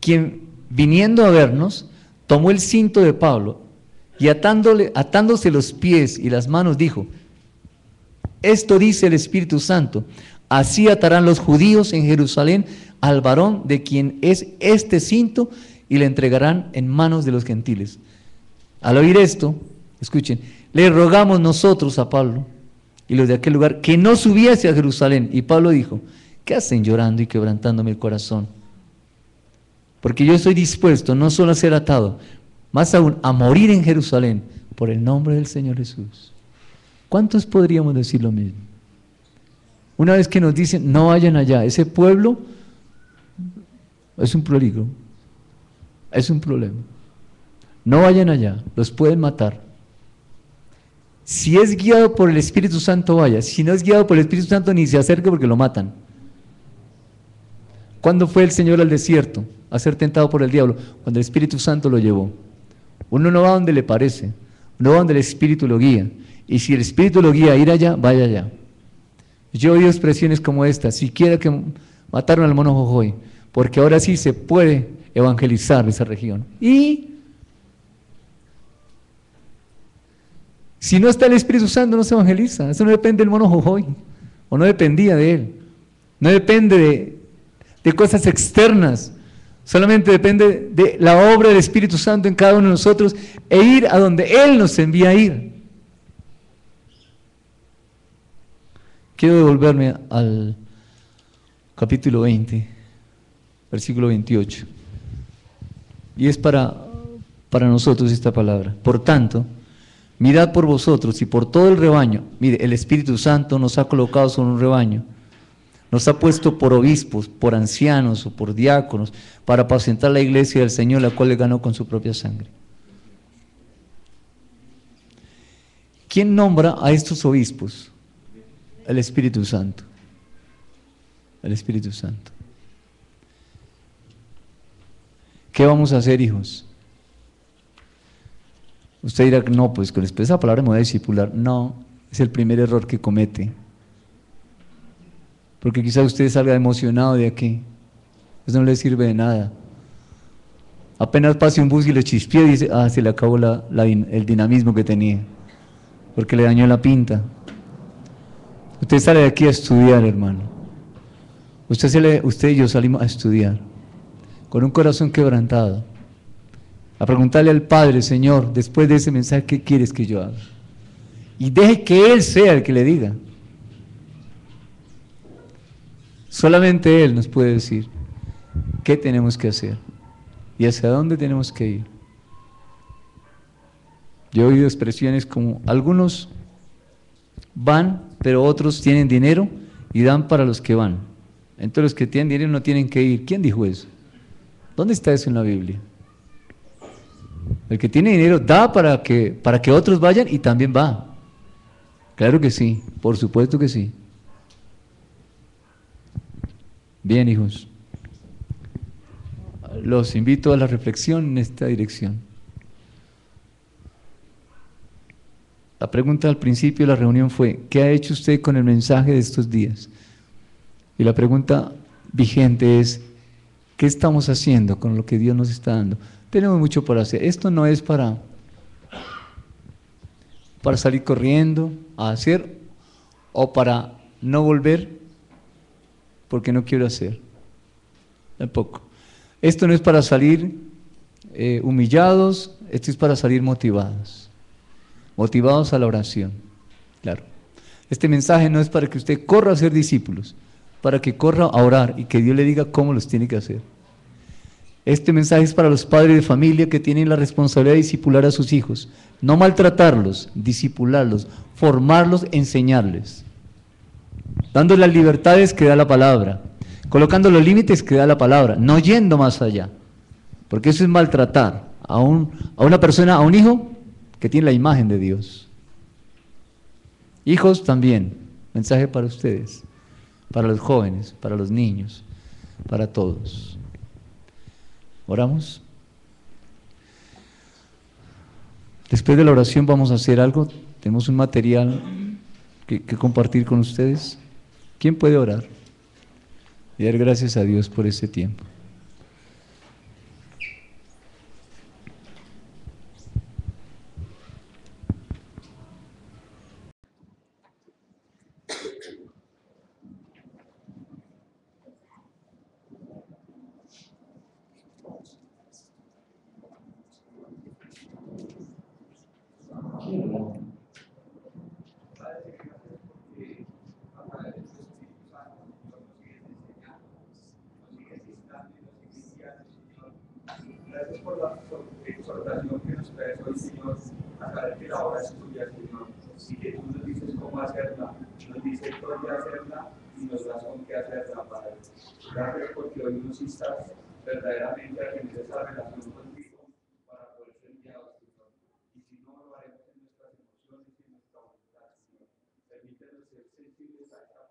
quien viniendo a vernos, tomó el cinto de Pablo y atándose los pies y las manos, dijo: esto dice el Espíritu Santo, así atarán los judíos en Jerusalén al varón de quien es este cinto y le entregarán en manos de los gentiles. Al oír esto, escuchen, le rogamos nosotros a Pablo y los de aquel lugar que no subiese a Jerusalén. Y Pablo dijo: ¿qué hacen llorando y quebrantándome el corazón? Porque yo estoy dispuesto no solo a ser atado, más aún a morir en Jerusalén por el nombre del Señor Jesús. ¿Cuántos podríamos decir lo mismo? Una vez que nos dicen, no vayan allá, ese pueblo es un peligro, es un problema. No vayan allá, los pueden matar. Si es guiado por el Espíritu Santo, vaya. Si no es guiado por el Espíritu Santo, ni se acerque porque lo matan. ¿Cuándo fue el Señor al desierto a ser tentado por el diablo? Cuando el Espíritu Santo lo llevó. Uno no va donde le parece, uno va donde el Espíritu lo guía. Y si el Espíritu lo guía a ir allá, vaya allá. Yo he oído expresiones como esta: siquiera que mataron al mono Jojoy, porque ahora sí se puede evangelizar esa región. Y si no está el Espíritu Santo, no se evangeliza. Eso no depende del mono Jojoy, o no dependía de él. No depende de cosas externas, solamente depende de la obra del Espíritu Santo en cada uno de nosotros e ir a donde Él nos envía a ir. Quiero devolverme al capítulo 20, versículo 28. Y es para nosotros esta palabra. Por tanto, mirad por vosotros y por todo el rebaño. Mire, el Espíritu Santo nos ha colocado sobre un rebaño. Nos ha puesto por obispos, por ancianos o por diáconos para apacentar la iglesia del Señor, la cual le ganó con su propia sangre. ¿Quién nombra a estos obispos? El Espíritu Santo. El Espíritu Santo. ¿Qué vamos a hacer, hijos? Usted dirá, no, pues con esa palabra me voy a discipular. No, es el primer error que comete. Porque quizás usted salga emocionado de aquí. Eso no le sirve de nada. Apenas pase un bus y le chispea y dice, se le acabó el dinamismo que tenía, porque le dañó la pinta. Usted sale de aquí a estudiar, hermano. Usted y yo salimos a estudiar, con un corazón quebrantado, a preguntarle al Padre: Señor, después de ese mensaje, ¿qué quieres que yo haga? Y deje que Él sea el que le diga. Solamente Él nos puede decir qué tenemos que hacer y hacia dónde tenemos que ir. Yo he oído expresiones como: algunos van, pero otros tienen dinero y dan para los que van. Entonces los que tienen dinero no tienen que ir. ¿Quién dijo eso? ¿Dónde está eso en la Biblia? El que tiene dinero da para que otros vayan y también va. Claro que sí, por supuesto que sí. Bien, hijos, los invito a la reflexión en esta dirección. La pregunta al principio de la reunión fue: ¿qué ha hecho usted con el mensaje de estos días? Y la pregunta vigente es: ¿qué estamos haciendo con lo que Dios nos está dando? Tenemos mucho por hacer. Esto no es para salir corriendo a hacer, o para no volver porque no quiero hacer. Tampoco. Esto no es para salir humillados, esto es para salir motivados a la oración. Claro. Este mensaje no es para que usted corra a ser discípulos, para que corra a orar y que Dios le diga cómo los tiene que hacer. Este mensaje es para los padres de familia que tienen la responsabilidad de discipular a sus hijos, no maltratarlos, discipularlos, formarlos, enseñarles, dando las libertades que da la palabra, colocando los límites que da la palabra, no yendo más allá, porque eso es maltratar a una persona, a un hijo que tiene la imagen de Dios. Hijos también, mensaje para ustedes, para los jóvenes, para los niños, para todos. ¿Oramos? Después de la oración vamos a hacer algo. Tenemos un material que compartir con ustedes. ¿Quién puede orar? Y dar gracias a Dios por este tiempo. Gracias por la exhortación que nos traes hoy, Señor, a saber que la obra es tuya, Señor, y que tú nos dices cómo hacerla, nos dices dónde hacerla y nos das con qué hacerla, Padre. Gracias porque hoy nos instas verdaderamente a tener esa relación contigo para poder ser guiados, Señor. Y si no, lo haremos en nuestras emociones y en nuestra voluntad, Señor. Permítenos ser sensibles a esta